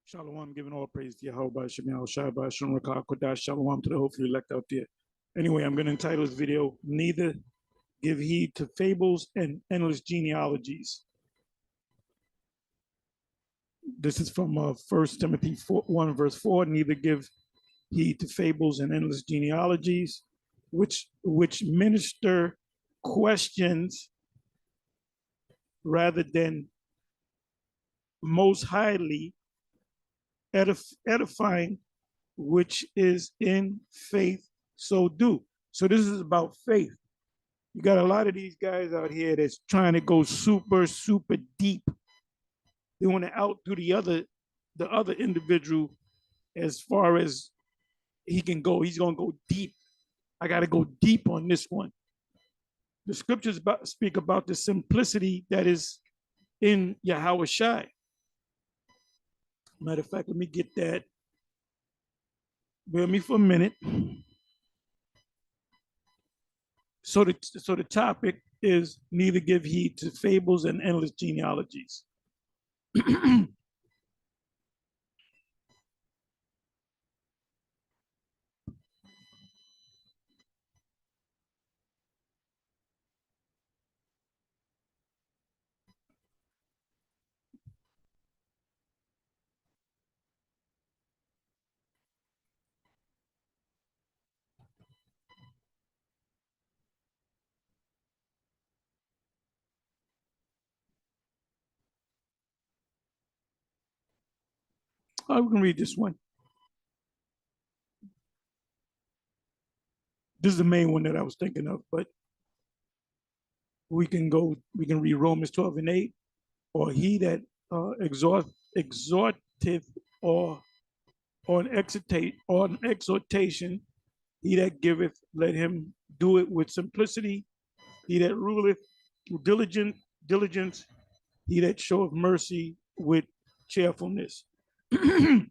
Shalom, giving all praise to Yahawah, Shem, Qadash, Shalom to the hopefully elect out there. Anyway, I'm going to entitle this video, Neither Give Heed to Fables and Endless Genealogies. This is from 1 Timothy 1 verse 4, neither give heed to fables and endless genealogies, which minister questions rather than most highly edifying, which is in faith, so do. So this is about faith. You got a lot of these guys out here that's trying to go super deep. They want to outdo the other individual as far as he can go. He's going to go deep. I got to go deep on this one. The scriptures speak about the simplicity that is in Yahawashi. Matter of fact, let me get that. Bear with me for a minute. So the topic is neither give heed to fables and endless genealogies. Oh, we can read this one. This is the main one that I was thinking of, but we can read Romans 12 and 8, or he that exhorteth or on exhortation, he that giveth, let him do it with simplicity. He that ruleth with diligence, he that showeth mercy with cheerfulness. 2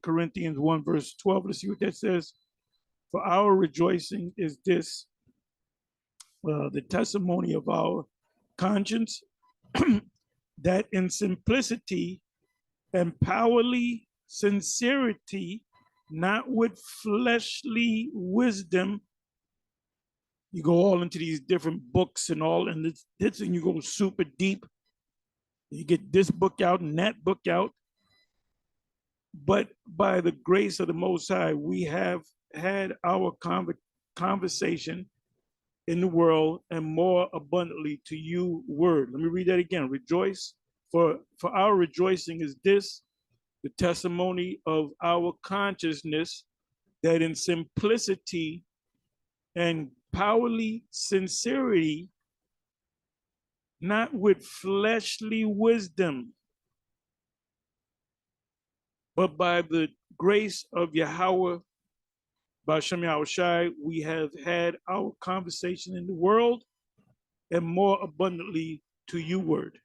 Corinthians 1 verse 12, let's see what that says. For our rejoicing is this, the testimony of our conscience, that in simplicity and powerly sincerity, not with fleshly wisdom. You go all into these different books and all, and this and you go super deep. You get this book out and that book out. But by the grace of the Most High, we have had our conversation in the world and more abundantly to you word. Let me read that again. Rejoice, for our rejoicing is this, the testimony of our consciousness, that in simplicity and powerly sincerity, not with fleshly wisdom, but by the grace of Yahawah, by Shem Yahawashi, we have had our conversation in the world and more abundantly to you word.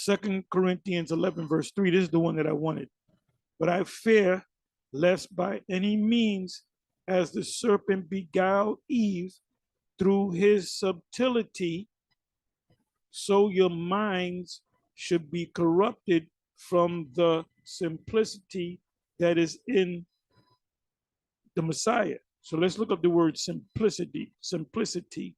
2 Corinthians 11 verse 3, this is the one that I wanted. But I fear lest by any means, as the serpent beguiled Eve through his subtlety, so your minds should be corrupted from the simplicity that is in the Messiah. So let's look up the word simplicity. Simplicity.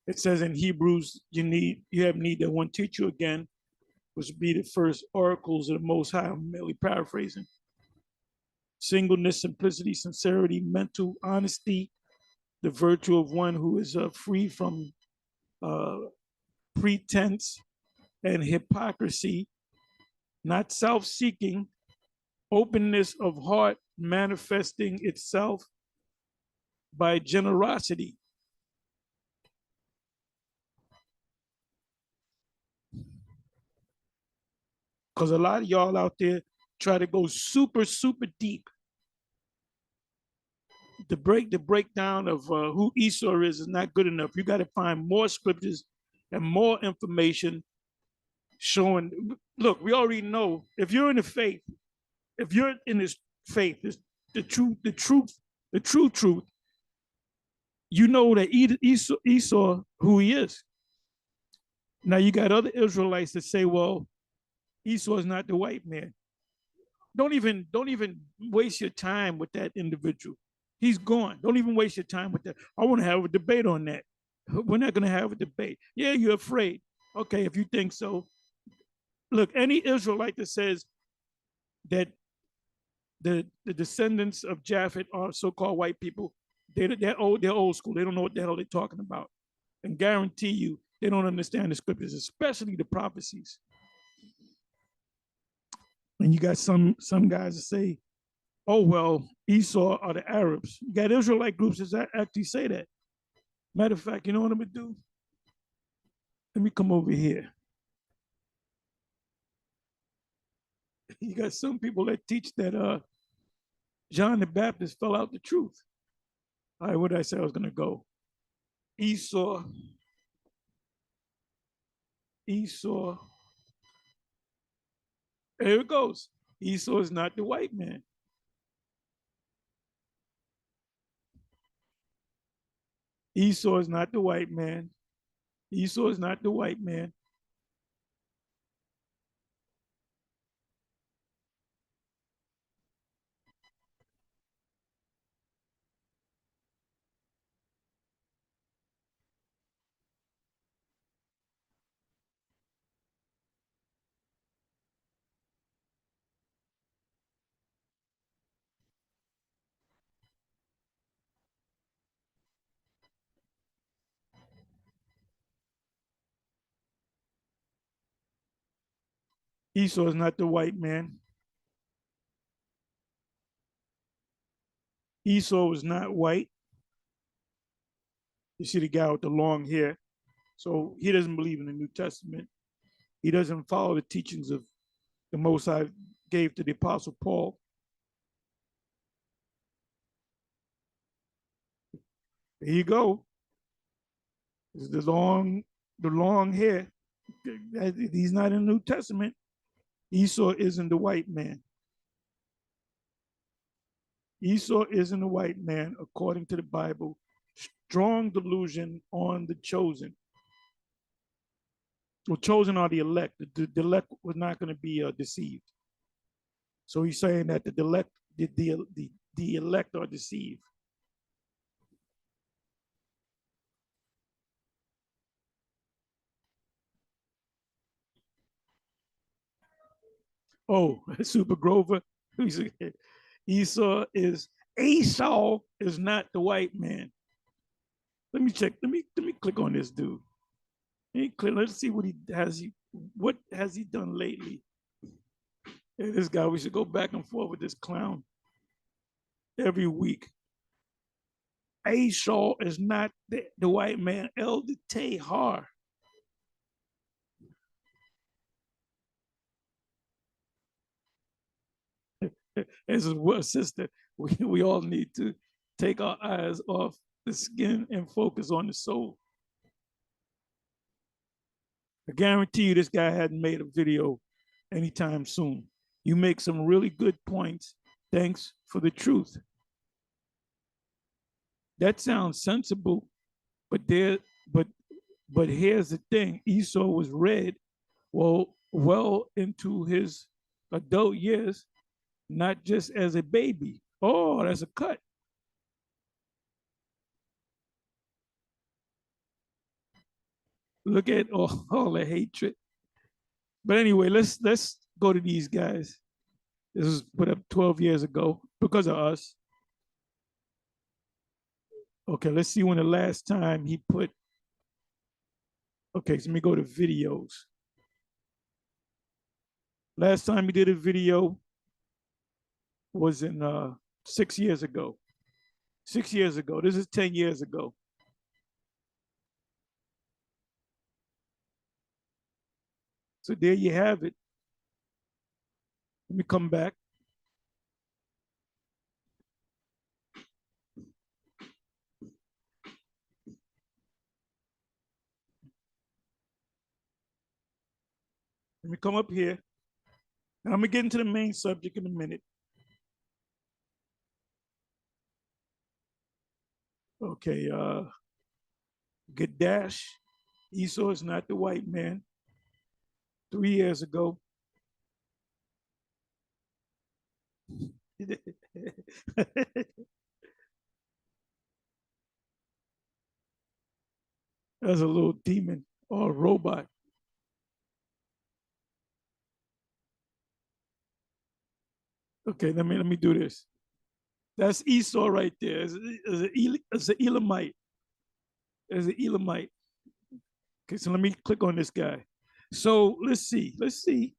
It says in Hebrews, you have need that one teach you again, which would be the first oracles of the Most High. I'm merely paraphrasing. Singleness, simplicity, sincerity, mental honesty, the virtue of one who is free from pretense and hypocrisy, not self-seeking, openness of heart manifesting itself by generosity. Because a lot of y'all out there try to go super deep. the breakdown of who Esau is not good enough. You got to find more scriptures and more information showing. Look, we already know if you're in the faith, if you're in this faith, this, the true truth, you know that Esau who he is. Now you got other Israelites that say, well, Esau is not the white man. Don't even waste your time with that individual. He's gone. Don't even waste your time with that. I want to have a debate on that. We're not going to have a debate. Yeah, you're afraid. Okay, if you think so. Look, any Israelite that says that the descendants of Japhet are so-called white people, they're old school. They don't know what the hell they're talking about. And guarantee you, they don't understand the scriptures, especially the prophecies. And you got some guys that say, oh, well, Esau are the Arabs. You got Israelite groups that actually say that. Matter of fact, you know what I'm going to do? Let me come over here. You got some people that teach that John the Baptist fell out the truth. All right, what did I say I was going to go? Esau. There it goes. Esau is not the white man. Esau is not the white man. Esau is not the white man. Esau is not the white man. Esau was not white. You see the guy with the long hair. So he doesn't believe in the New Testament. He doesn't follow the teachings of the Most High gave to the Apostle Paul. There you go. It's the long hair. He's not in the New Testament. Esau isn't the white man. Esau isn't a white man according to the Bible. Strong delusion on the chosen. Well, chosen are the elect. The elect was not going to be deceived. So he's saying that the elect are deceived. Oh, Super Grover. Esau is not the white man. Let me check. Let me click on this dude. Let's see what has he done lately. Hey, this guy, we should go back and forth with this clown every week. Esau is not the white man. Elder Tahar. As a sister, we all need to take our eyes off the skin and focus on the soul. I guarantee you this guy hadn't made a video anytime soon. You make some really good points. Thanks for the truth. That sounds sensible, but here's the thing. Esau was read well into his adult years, not just as a baby. Oh, that's a cut. Look at all the hatred. But anyway, let's go to these guys. This was put up 12 years ago because of us. Okay, let's see when the last time he put. Okay, so let me go to videos. Last time he did a video was in 6 years ago. 6 years ago. This is 10 years ago. So there you have it. Let me come back. Let me come up here. And I'm gonna get into the main subject in a minute. Okay, Qadash, Esau is not the white man. 3 years ago. That's a little demon or a robot. Okay, let me do this. That's Esau right there. It's an Elamite. It's an Elamite. Okay, so let me click on this guy. So let's see. Let's see.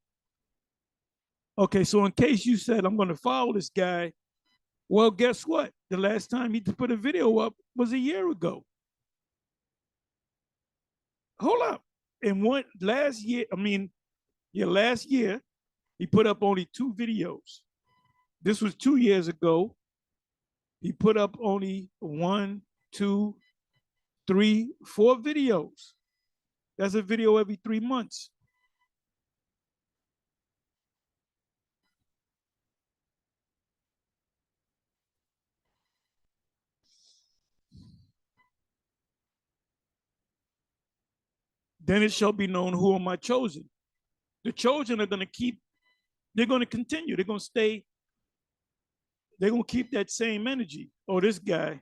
Okay, so in case you said I'm going to follow this guy, well, guess what? The last time he put a video up was a year ago. Hold up. And last year, he put up only 2 videos. This was 2 years ago. He put up only 1, 2, 3, 4 videos. That's a video every 3 months. Then it shall be known who am I chosen. The chosen are going to they're going to continue. They're going to stay. They're going to keep that same energy. Oh, this guy.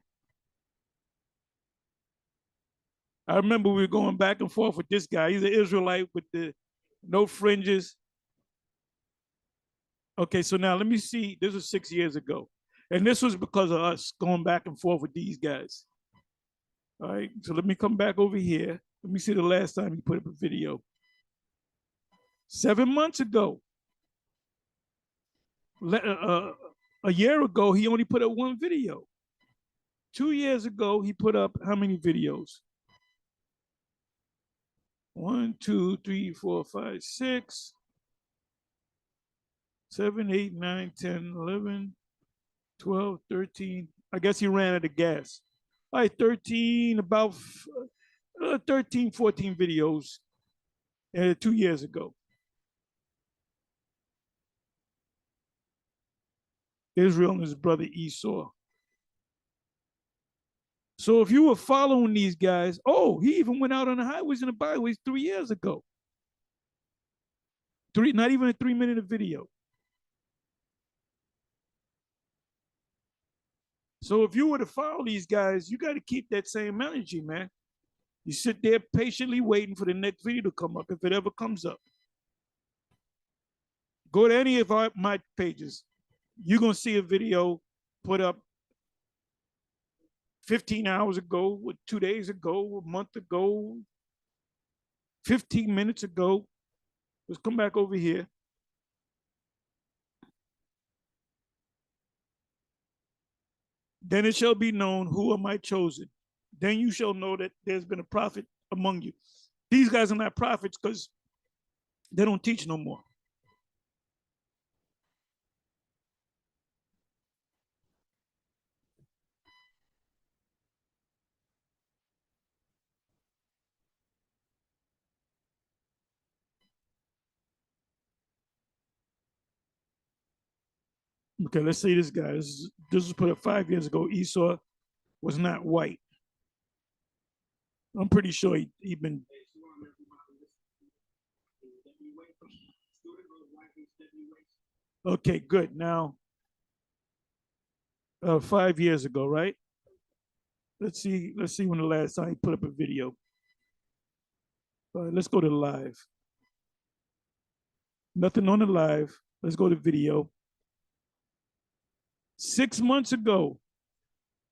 I remember we were going back and forth with this guy. He's an Israelite with the no fringes. Okay, so now let me see. This was 6 years ago. And this was because of us going back and forth with these guys. All right, so let me come back over here. Let me see the last time he put up a video. 7 months ago. A year ago, he only put up 1 video. 2 years ago, he put up how many videos? 1, 2, 3, 4, 5, 6, 7, 8, 9, 10, 11, 12, 13. I guess he ran out of gas. All right, 13, about 13, 14 videos 2 years ago. Israel and his brother Esau. So if you were following these guys, oh, he even went out on the highways and the byways 3 years ago. Not even a 3-minute video. So if you were to follow these guys, you got to keep that same energy, man. You sit there patiently waiting for the next video to come up, if it ever comes up. Go to any of my pages. You're going to see a video put up 15 hours ago, 2 days ago, a month ago, 15 minutes ago. Let's come back over here. Then it shall be known who am I chosen. Then you shall know that there's been a prophet among you. These guys are not prophets because they don't teach no more. Okay, let's say this guy. This was put up 5 years ago. Esau was not white. I'm pretty sure he been. Okay, good. Now, 5 years ago, right? Let's see when the last time he put up a video. All right, let's go to live. Nothing on the live. Let's go to video. 6 months ago.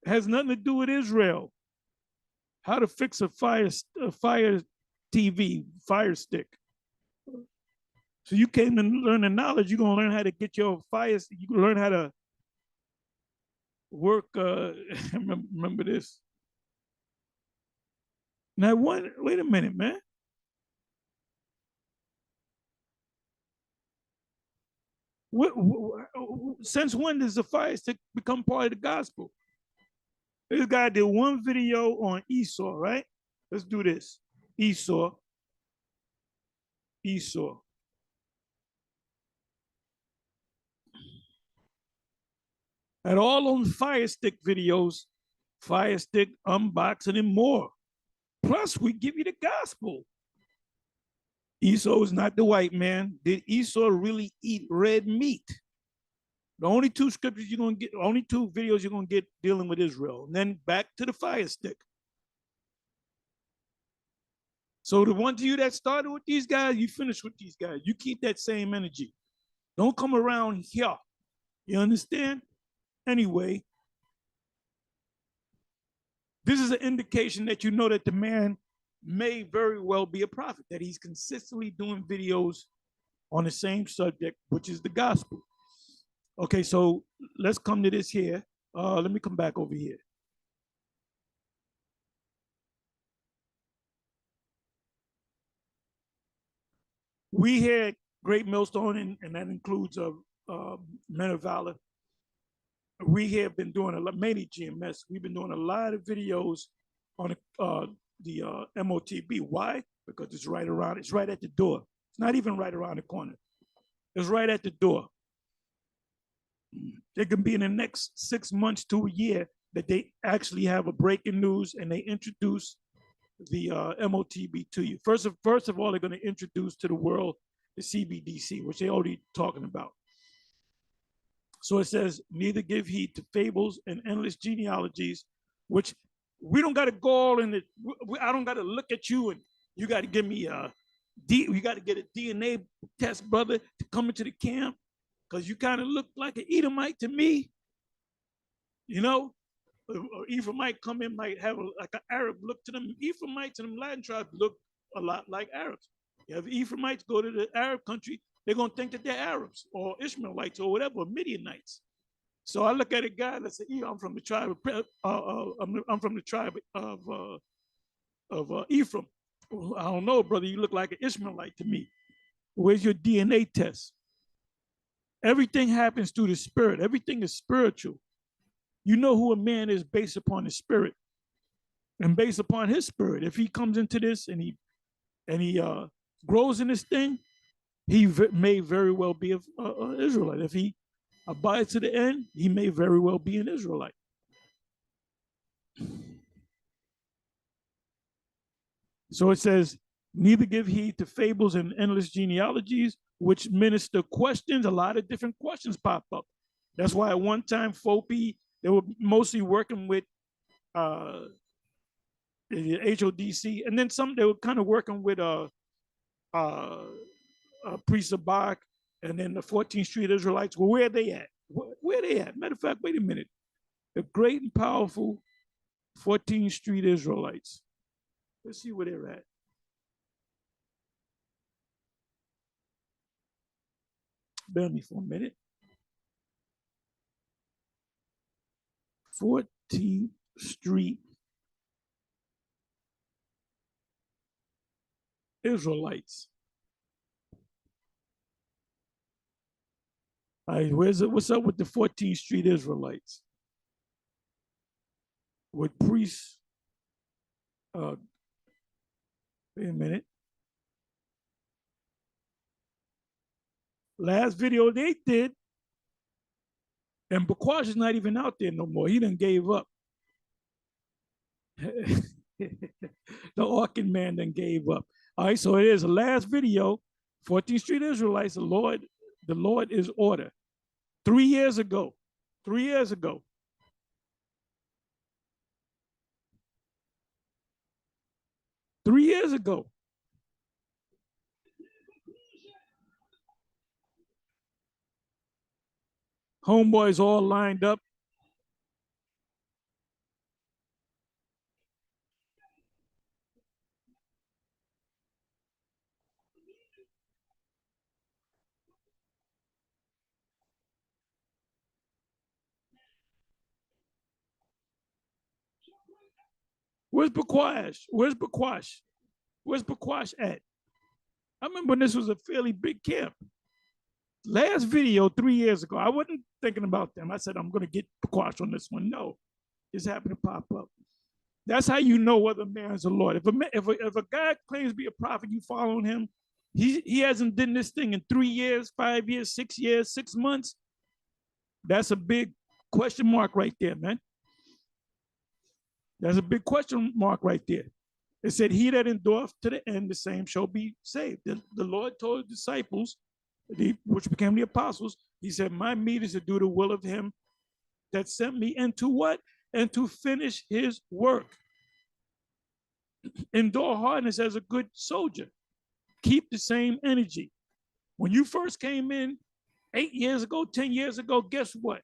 Has nothing to do with Israel. How to fix a fire TV, fire stick. So you came to learn the knowledge. You're gonna learn how to get your fire. You can learn how to work. Remember this. Now, wait a minute, man. Since when does the fire stick become part of the gospel? This guy did 1 video on Esau, right? Let's do this. Esau. at all on Fire Stick videos, Fire Stick unboxing and more. Plus, we give you the gospel. Esau is not the white man. Did Esau really eat red meat? The only two scriptures you're gonna get, only two videos you're gonna get dealing with Israel. And then back to the Fire Stick. So the ones of you that started with these guys, you finish with these guys. You keep that same energy. Don't come around here. You understand? Anyway, this is an indication that you know that the man may very well be a prophet, that he's consistently doing videos on the same subject, which is the gospel. Okay, so let's come to this here. Let me come back over here. We had Great Millstone, and that includes Men of Valor. We have been doing a lot, mainly GMS. We've been doing a lot of videos on the MOTB. Why? Because it's right around, it's right at the door. It's not even right around the corner. It's right at the door. It can be in the next 6 months to a year that they actually have a breaking news and they introduce the MOTB to you. First of all, they're going to introduce to the world the CBDC, which they're already talking about. So it says, neither give heed to fables and endless genealogies, which we don't got to go all in it. I don't got to look at you and you got to give me you got to get a DNA test, brother, to come into the camp because you kind of look like an Edomite to me. You know, Ephraimite come in, might have like an Arab look to them. Ephraimites and them Latin tribes look a lot like Arabs. You have Ephraimites go to the Arab country, they're going to think that they're Arabs or Ishmaelites or whatever, or Midianites. So I look at a guy and I say, I'm from the tribe of Ephraim. Well, I don't know, brother, you look like an Ishmaelite to me. Where's your DNA test? Everything happens through the spirit. Everything is spiritual. You know who a man is based upon his spirit and based upon his spirit. If he comes into this and he grows in this thing, he may very well be an Israelite. If he abides to the end, he may very well be an Israelite. So it says, neither give heed to fables and endless genealogies, which minister questions. A lot of different questions pop up. That's why at one time, FOPI, they were mostly working with the HODC, and then some, they were kind of working with Priest of Barak, and then the 14th Street Israelites. Well, where are they at? Where are they at? Matter of fact, wait a minute. The great and powerful 14th Street Israelites. Let's see where they're at. Bear me for a minute. 14th Street Israelites. All right, what's up with the 14th Street Israelites? With priests, wait a minute. Last video they did, and Bakwash is not even out there no more. He done gave up. The Orkin man done gave up. All right, so it is the last video, 14th Street Israelites, the Lord is order. 3 years ago. 3 years ago. Homeboys all lined up. Where's Bakwash? Where's Bakwash? Where's Bakwash at? I remember when this was a fairly big camp. Last video 3 years ago, I wasn't thinking about them. I said, I'm going to get Bakwash on this one. No, just happened to pop up. That's how you know whether a man's a Lord. If a guy claims to be a prophet, you following him, he hasn't done this thing in 3 years, 5 years, 6 years, 6 months. That's a big question mark right there, man. There's a big question mark right there. It said, he that endureth to the end, the same shall be saved. The Lord told the disciples, which became the apostles, he said, my meat is to do the will of him that sent me, and to what? And to finish his work. Endure hardness as a good soldier. Keep the same energy. When you first came in 8 years ago, 10 years ago, guess what?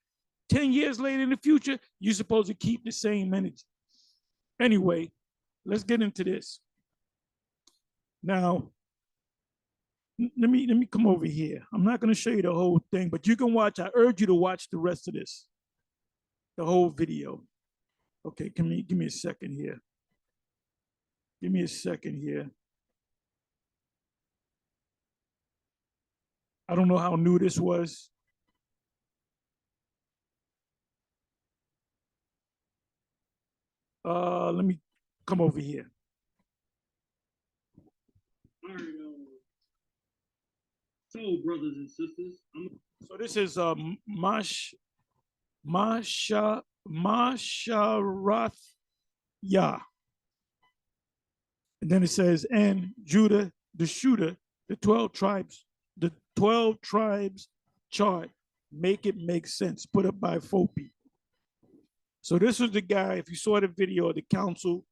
10 years later in the future, you're supposed to keep the same energy. Anyway, let's get into this. Now, let me come over here. I'm not going to show you the whole thing, but you can watch. I urge you to watch the rest of this, the whole video. Okay, give me a second here. Give me a second here. I don't know how new this was. Let me come over here. All right, so brothers and sisters, so this is Masharath Yah. And then it says, and Judah, the shooter, the 12 tribes chart, make it make sense, put up by Fopi. So this was the guy, if you saw the video of the council,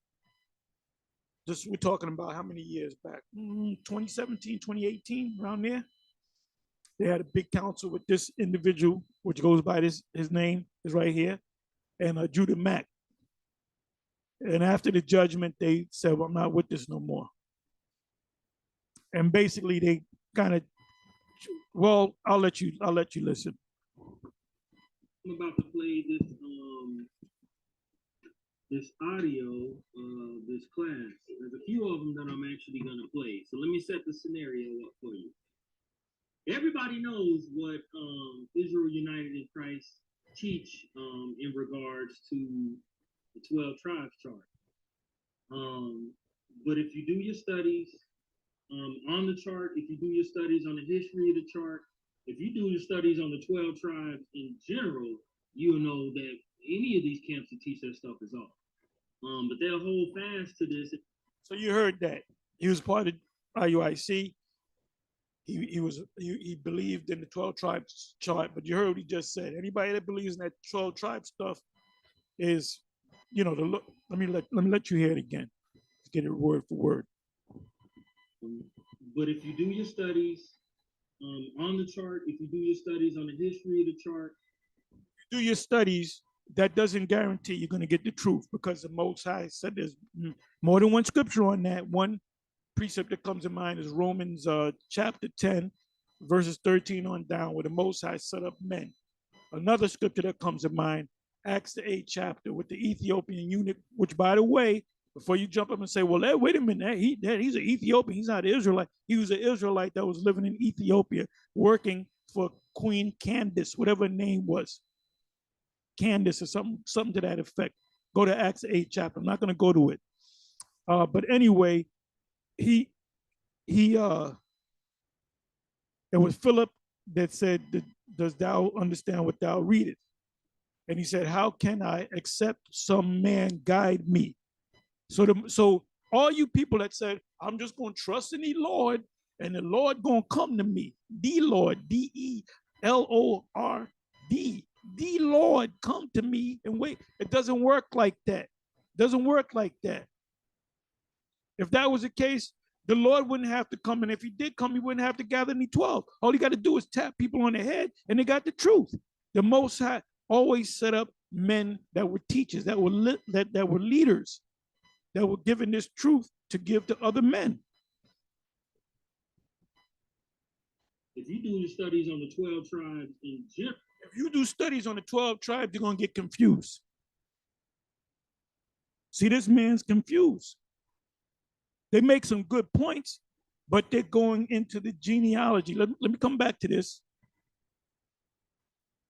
this we're talking about how many years back? 2017, 2018, around there. They had a big council with this individual, which goes by his name is right here, and Judah Mack. And after the judgment, they said, well, I'm not with this no more. And basically they kind of, well, I'll let you listen. I'm about to play this audio of this class. There's a few of them that I'm actually going to play. So let me set the scenario up for you. Everybody knows what Israel United in Christ teach in regards to the 12 tribes chart. But if you do your studies on the chart, if you do your studies on the history of the chart, if you do your studies on the 12 tribes in general, you'll know that any of these camps that teach that stuff is off. But they'll hold fast to this. So you heard that. He was part of IUIC. He believed in the 12 tribes chart, but you heard what he just said. Anybody that believes in that 12 tribe stuff is, you know, let me let you hear it again. Let's get it word for word. But if you do your studies on the chart, if you do your studies on the history of the chart, do your studies, that doesn't guarantee you're going to get the truth, because the Most High said there's more than one scripture on that. One precept that comes to mind is Romans chapter 10, verses 13 on down, where the Most High set up men. Another scripture that comes to mind, Acts the 8th chapter with the Ethiopian eunuch, which, by the way, before you jump up and say, well, wait a minute, he's an Ethiopian, he's not an Israelite. He was an Israelite that was living in Ethiopia, working for Queen Candace, whatever her name was. Candace or something to that effect. Go to Acts 8th chapter. I'm not going to go to it. But anyway, it was Philip that said, does thou understand what thou readest? And he said, how can I except some man guide me? So all you people that said, I'm just going to trust in the Lord and the Lord going to come to me. The Lord, D-E-L-O-R-D. The Lord come to me and wait. It doesn't work like that. Doesn't work like that. If that was the case, the Lord wouldn't have to come. And if he did come, he wouldn't have to gather any 12. All he got to do is tap people on the head and they got the truth. The Most High always set up men that were teachers, that were leaders, that were given this truth to give to other men. If you do your studies on the 12 tribes in general, if you do studies on the 12 tribes, you're going to get confused. See, this man's confused. They make some good points, but they're going into the genealogy. Let me come back to this.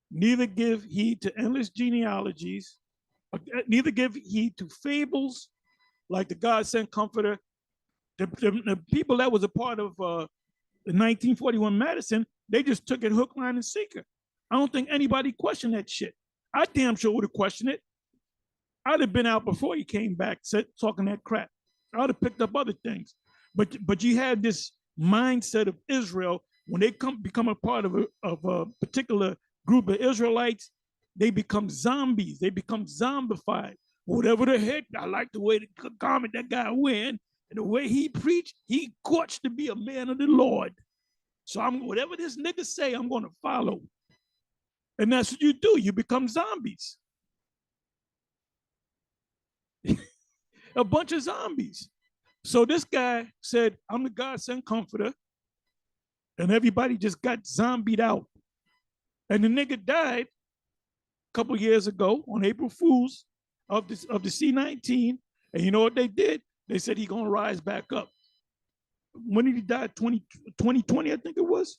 Neither give heed to endless genealogies, neither give heed to fables like the God sent comforter. The people that was a part of the 1941 Madison, they just took it hook, line, and sinker. I don't think anybody questioned that shit. I damn sure would have questioned it. I'd have been out before he came back, talking that crap. I'd have picked up other things. But you had this mindset of Israel when they become a part of a particular group of Israelites, they become zombies. They become zombified. Whatever the heck, I like the way the garment that guy wearing and the way he preached. He courts to be a man of the Lord. So whatever this nigga say, I'm going to follow. And that's what you do. You become zombies. A bunch of zombies. So this guy said, I'm the God sent comforter. And everybody just got zombied out. And the nigga died a couple years ago on April Fool's of the C-19. And you know what they did? They said he gonna rise back up. When did he die? 2020, I think it was.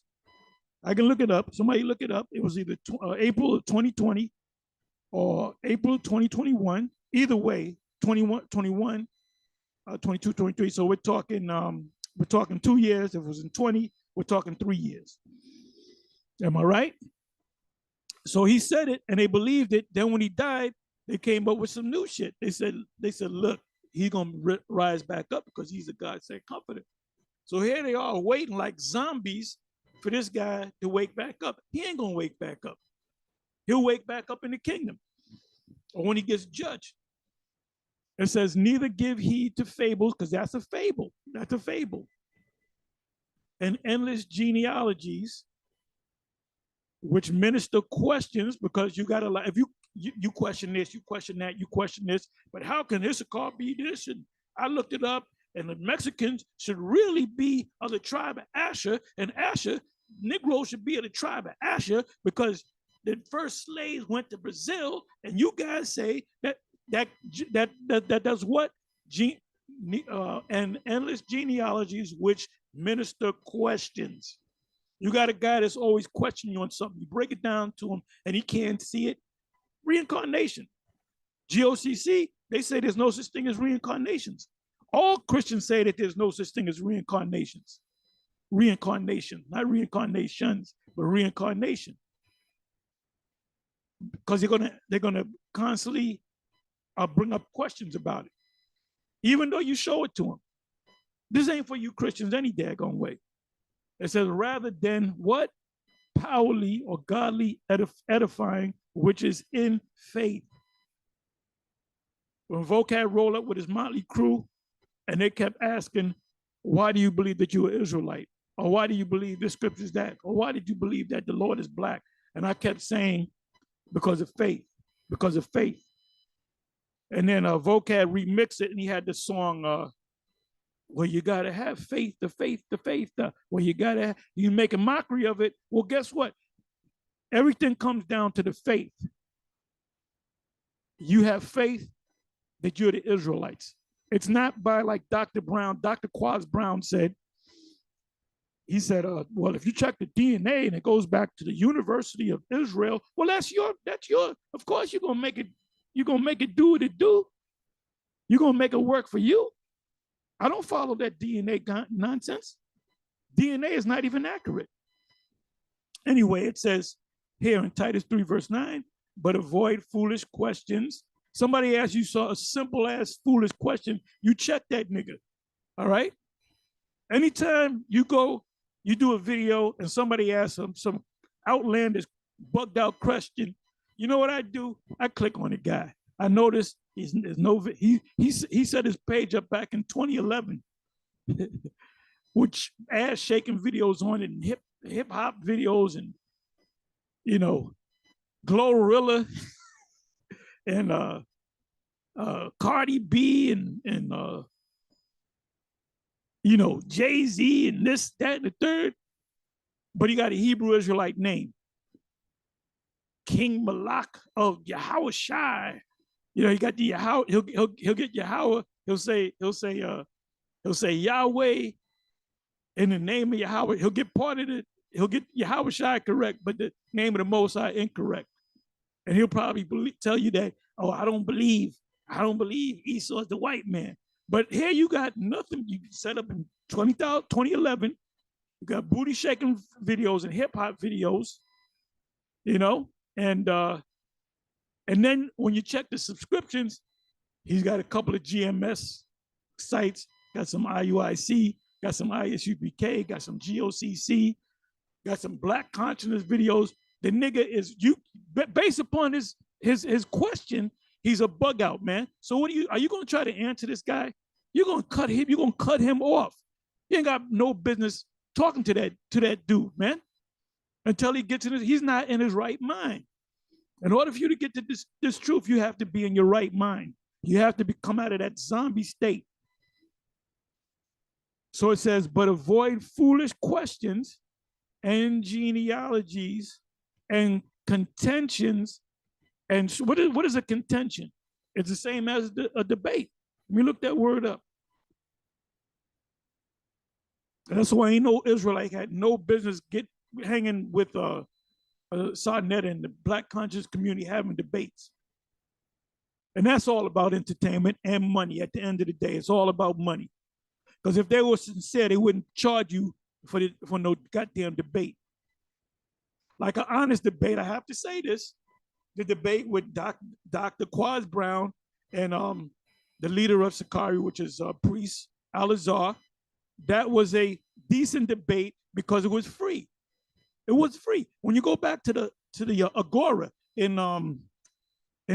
I can look it up. Somebody look it up. It was either April of 2020 or April 2021. Either way, 22, 23. So we're talking 2 years. If it was in 20, we're talking 3 years. Am I right? So he said it and they believed it. Then when he died, they came up with some new shit. They said, look, he's gonna rise back up because he's a God-sent comforter. So here they are waiting like zombies for this guy to wake back up. He ain't gonna wake back up. He'll wake back up in the kingdom or when he gets judged. It says, neither give heed to fables, because that's a fable. That's a fable. And endless genealogies, which minister questions, because you got to, if you question this, you question that, you question this, but how can Issachar be this? And I looked it up, and the Mexicans should really be of the tribe of Asher, and Asher, Negroes should be of the tribe of Asher, because the first slaves went to Brazil, and you guys say that does what? And endless genealogies which minister questions. You got a guy that's always questioning you on something. You break it down to him and he can't see it. Reincarnation. GOCC, they say there's no such thing as reincarnations. All Christians say that there's no such thing as reincarnations. Reincarnation, not reincarnations, but reincarnation. Because they're gonna constantly bring up questions about it, even though you show it to them. This ain't for you Christians any daggone way. It says, rather than what? Powerly or godly edifying, which is in faith. When Vocab rolled up with his motley crew and they kept asking, why do you believe that you are Israelite? Or why do you believe this scripture is that? Or why did you believe that the Lord is black? And I kept saying, because of faith, because of faith. And then Vocab remixed it and he had the song, well, you got to have faith, the faith, the faith. Well, you make a mockery of it. Well, guess what? Everything comes down to the faith. You have faith that you're the Israelites. It's not by like Dr. Quaz Brown said. He said, well, if you check the DNA and it goes back to the University of Israel, well, that's your, of course you're going to make it do what it do. You're going to make it work for you. I don't follow that DNA nonsense. DNA is not even accurate. Anyway, it says here in Titus 3 verse 9, but avoid foolish questions. Somebody asks you a simple ass foolish question, you check that nigga, all right? Anytime you do a video and somebody asks some outlandish bugged out question, you know what I do? I click on the guy. I notice he set his page up back in 2011, which ass shaking videos on it and hip hop videos and Glorilla and Cardi B and Jay-Z and this, that, and the third. But he got a Hebrew Israelite name. King Malak of Yahawashi. He got the Yahawah. He'll get Yahawah. He'll say Yahweh in the name of Yahweh. He'll get part of it. He'll get Yahawashi correct, but the name of the Most High incorrect. And he'll probably tell you that, oh, I don't believe Esau is the white man. But here you got nothing. You set up in 2011. You got booty shaking videos and hip hop videos, and And then when you check the subscriptions, he's got a couple of GMS sites, got some IUIC, got some ISUPK, got some GOCC, got some Black consciousness videos. The nigga is, based upon his question, he's a bug out, man. So what are you gonna try to answer this guy? You're gonna cut him off. You ain't got no business talking to that dude, man. Until he gets in he's not in his right mind. In order for you to get to this truth, you have to be in your right mind. You have to come out of that zombie state. So it says, but avoid foolish questions and genealogies and contentions. And what is a contention? It's the same as a debate. Let me look that word up. That's why ain't no Israelite had no business hanging with Sarnetta and the Black conscious community having debates. And that's all about entertainment and money. At the end of the day, it's all about money. Because if they were sincere, they wouldn't charge you for no goddamn debate. Like an honest debate, I have to say this, the debate with Dr. Quaz Brown and the leader of Sakari, which is Priest Al-Azhar, that was a decent debate because it was free. It was free. When you go back to the Agora in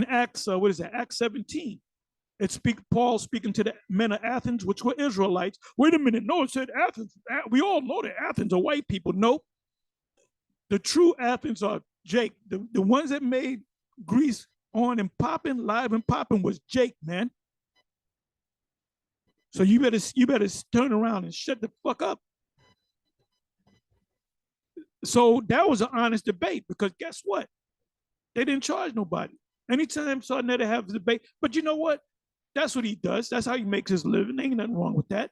Acts, what is that? Acts 17. Paul speaking to the men of Athens, which were Israelites. Wait a minute, no, it said Athens. We all know that Athens are white people. Nope. The true Athens are Jake. The ones that made Greece on and popping, live and popping was Jake, man. So you better turn around and shut the fuck up. So that was an honest debate because guess what? They didn't charge nobody. Anytime Sarnetta have a debate, but you know what? That's what he does. That's how he makes his living. Ain't nothing wrong with that.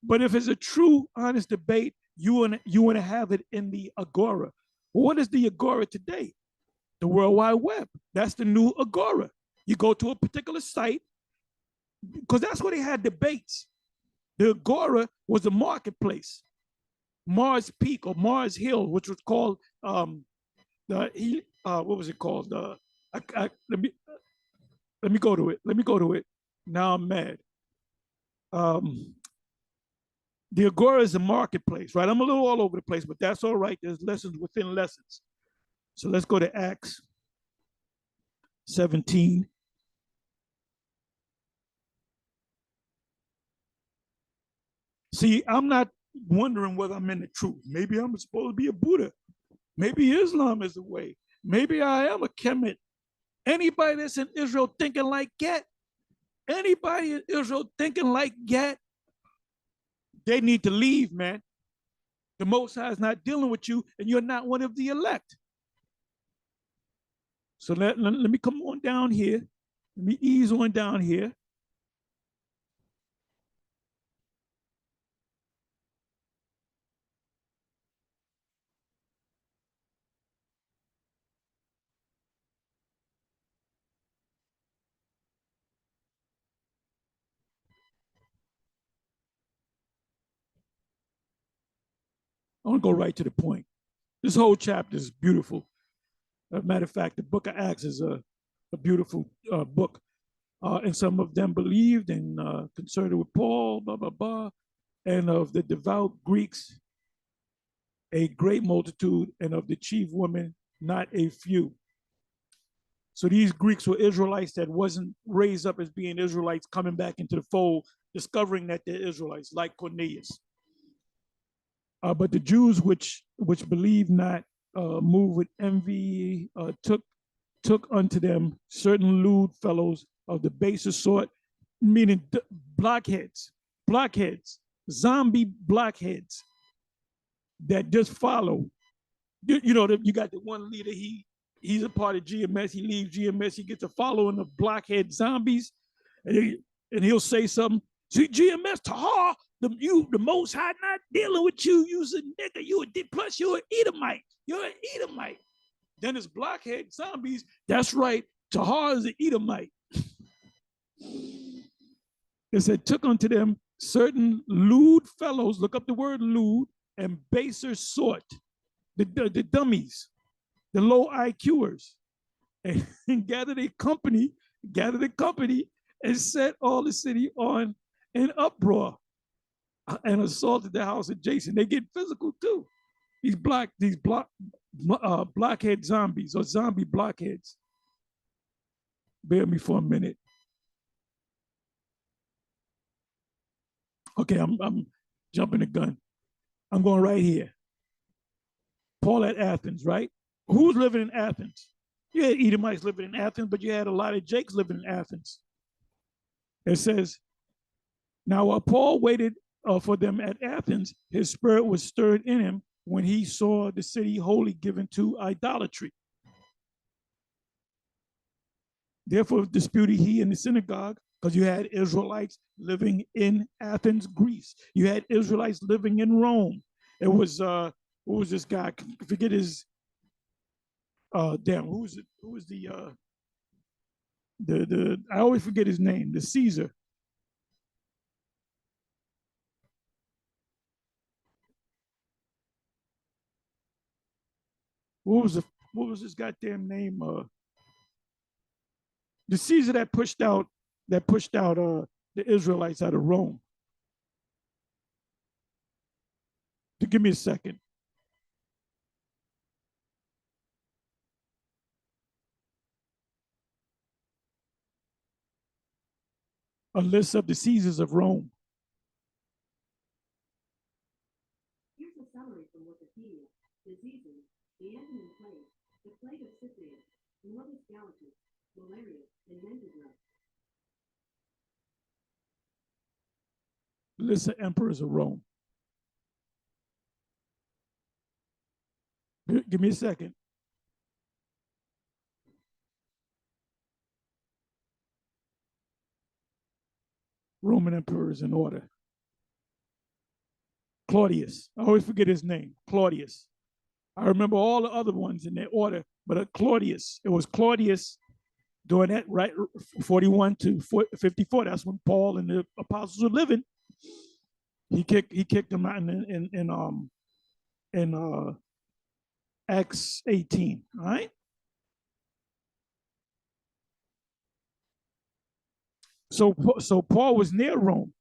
But if it's a true, honest debate, you want to have it in the Agora. Well, what is the Agora today? The World Wide Web. That's the new Agora. You go to a particular site, because that's where they had debates. The Agora was a marketplace. Mars Peak or Mars Hill, which was called what was it called? Let me go to it. Let me go to it. Now I'm mad. The Agora is a marketplace, right? I'm a little all over the place, but that's all right. There's lessons within lessons. So let's go to Acts 17. See, I'm not wondering whether I'm in the truth. Maybe I'm supposed to be a Buddha. Maybe Islam is the way. Maybe I am a Kemet. Anybody that's in Israel thinking like that, anybody in Israel thinking like that, they need to leave, man. The Most High is not dealing with you, and you're not one of the elect. So let me come on down here. Let me ease on down here. I want to go right to the point. This whole chapter is beautiful. As a matter of fact, the book of Acts is a beautiful book. And some of them believed and concerted with Paul, blah, blah, blah. And of the devout Greeks, a great multitude, and of the chief women, not a few. So these Greeks were Israelites that wasn't raised up as being Israelites, coming back into the fold, discovering that they're Israelites, like Cornelius. But the Jews which believed not, moved with envy, took unto them certain lewd fellows of the baser sort, meaning blockheads, zombie blockheads that just follow. You know, you got the one leader, he's a part of GMS, he leaves GMS, he gets a following of blockhead zombies, and he'll say something. See, GMS, Taha, the Most High not dealing with you, you's a nigga, plus you're an Edomite. You're an Edomite. Then it's blockhead zombies. That's right, Taha is an Edomite. It said, took unto them certain lewd fellows, look up the word lewd, and baser sort, the dummies, the low IQers, and gathered a company, and set all the city on an uproar and assaulted the house of Jason. They get physical too. These blockhead zombies or zombie blockheads. Bear me for a minute. Okay, I'm jumping the gun. I'm going right here. Paul at Athens, right? Who's living in Athens? You had Edomites living in Athens, but you had a lot of Jakes living in Athens. It says, now while Paul waited for them at Athens, his spirit was stirred in him when he saw the city wholly given to idolatry. Therefore disputed he in the synagogue, because you had Israelites living in Athens, Greece. You had Israelites living in Rome. It was what was this guy? I forget his who was the I always forget his name, the Caesar. What was his goddamn name? The Caesar that pushed out the Israelites out of Rome. Give me a second. A list of the Caesars of Rome. Here's a summary from Wikipedia. Diseases: the Andean plague, the plague of Scythia, morbus Gallicus, malaria, and mendigram. List of emperors of Rome. Give me a second. Roman emperors in order. Claudius. I always forget his name. Claudius. I remember all the other ones in their order, but Claudius. It was Claudius doing that, right? 41 to 54. That's when Paul and the apostles were living. He kicked them out in Acts 18. All right. So Paul was near Rome.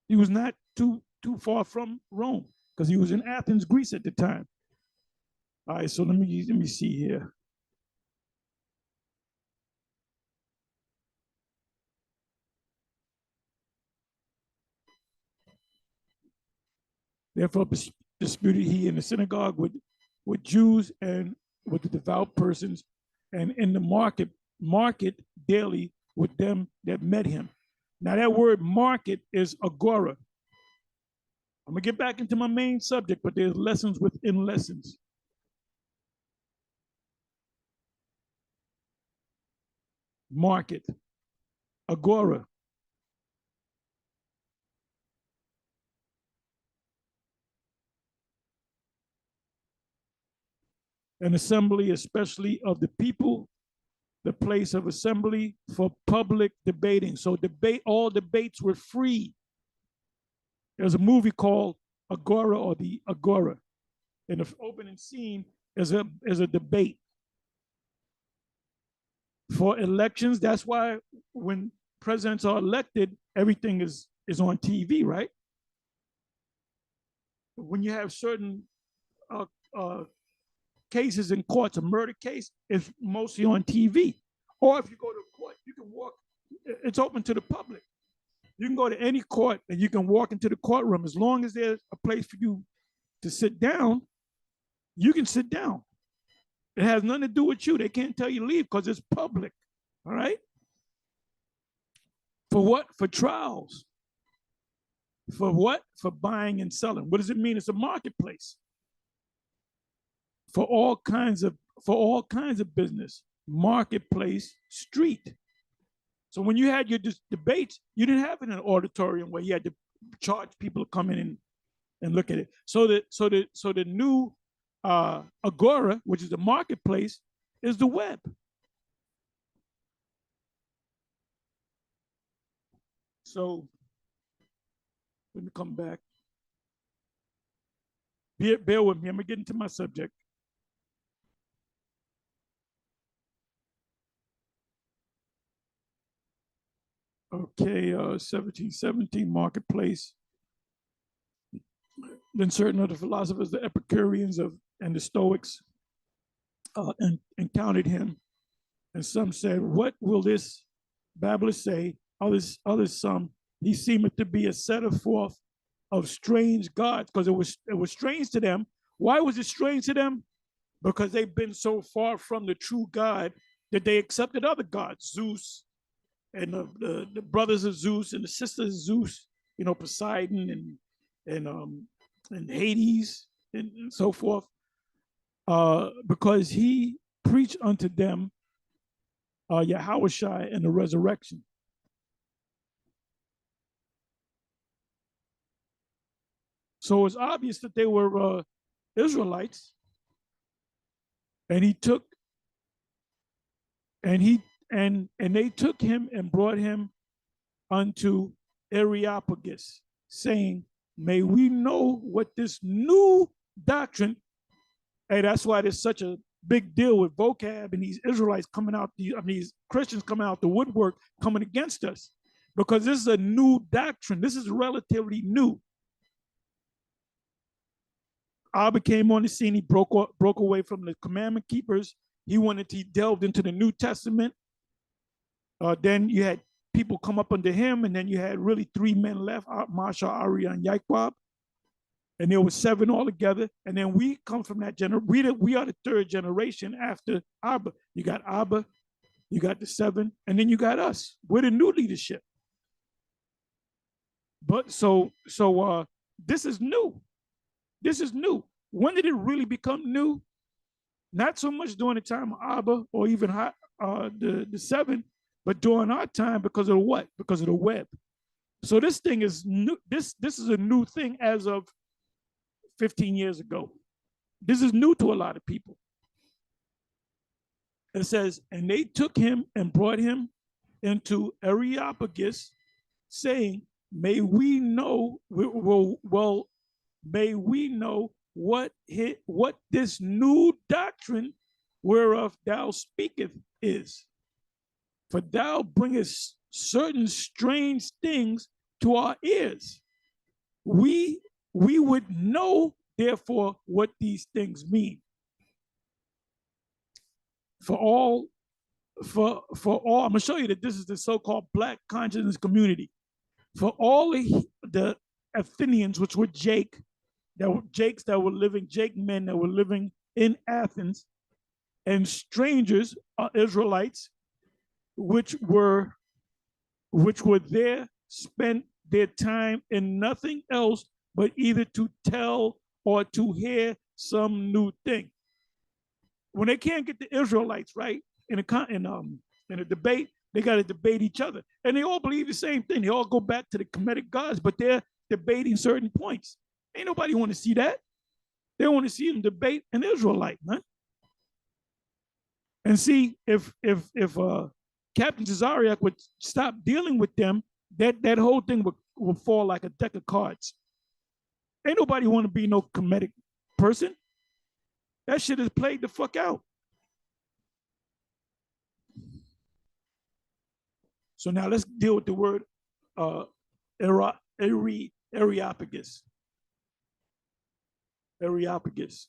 He was not too far from Rome because he was in Athens, Greece at the time. All right, so let me see here. Therefore disputed he in the synagogue with Jews and with the devout persons, and in the market daily with them that met him. Now that word market is agora. I'm gonna get back into my main subject, but there's lessons within lessons. Market, agora. An assembly, especially of the people, the place of assembly for public debating. So all debates were free. There's a movie called Agora or the Agora. And the opening scene is a debate. For elections, that's why when presidents are elected, everything is on TV, right? When you have certain cases in courts, a murder case is mostly on TV. Or if you go to court, you can walk, it's open to the public. You can go to any court and you can walk into the courtroom. As long as there's a place for you to sit down, you can sit down. It has nothing to do with you. They can't tell you to leave because it's public. All right? For what? For trials. For what? For buying and selling. What does it mean? It's a marketplace. For all kinds of business. Marketplace, street. So when you had your debates, you didn't have it in an auditorium where you had to charge people to come in and look at it. So the new agora, which is the marketplace, is the web. So let me come back. Bear with me. I'm gonna get into my subject. Okay, 1717 marketplace. Then certain other philosophers, the Epicureans and the Stoics, encountered him. And some said, what will this babbler say? Others some, he seemeth to be a setter forth of strange gods, because it was strange to them. Why was it strange to them? Because they've been so far from the true God that they accepted other gods, Zeus, and the brothers of Zeus and the sisters of Zeus, Poseidon and Hades and so forth, because he preached unto them Yahawashi and the resurrection. So it's obvious that they were Israelites, and they took him and brought him unto Areopagus, saying, may we know what this new doctrine, and that's why there's such a big deal with vocab and these Israelites coming out, these Christians coming out the woodwork, coming against us, because this is a new doctrine. This is relatively new. Abba came on the scene. He broke away from the commandment keepers. He delved into the New Testament. Then you had people come up under him, and then you had really three men left, Masha, Arya, and Yaquab. And there were seven altogether. And then we come from that generation. We are the third generation after Abba. You got Abba, you got the seven, and then you got us. We're the new leadership. But so this is new. This is new. When did it really become new? Not so much during the time of Abba or even the seven, but during our time, because of what? Because of the web. So this thing is new. This is a new thing as of 15 years ago. This is new to a lot of people. It says, and they took him and brought him into Areopagus, saying, may we know, may we know what this new doctrine whereof thou speakest is. For thou bringest certain strange things to our ears. We would know, therefore, what these things mean. For all, I'm gonna show you that this is the so-called Black consciousness community. For all the Athenians, which were Jake men that were living in Athens, and strangers, Israelites, which were there, spent their time in nothing else but either to tell or to hear some new thing. When they can't get the Israelites right in a debate, they got to debate each other, and they all believe the same thing. They all go back to the Kemetic gods, but they're debating certain points. Ain't nobody want to see that. They want to see them debate an Israelite, man. And see if Captain Cesariak would stop dealing with them, that whole thing would fall like a deck of cards. Ain't nobody want to be no Kemetic person. That shit is played the fuck out. So now let's deal with the word Areopagus. Areopagus.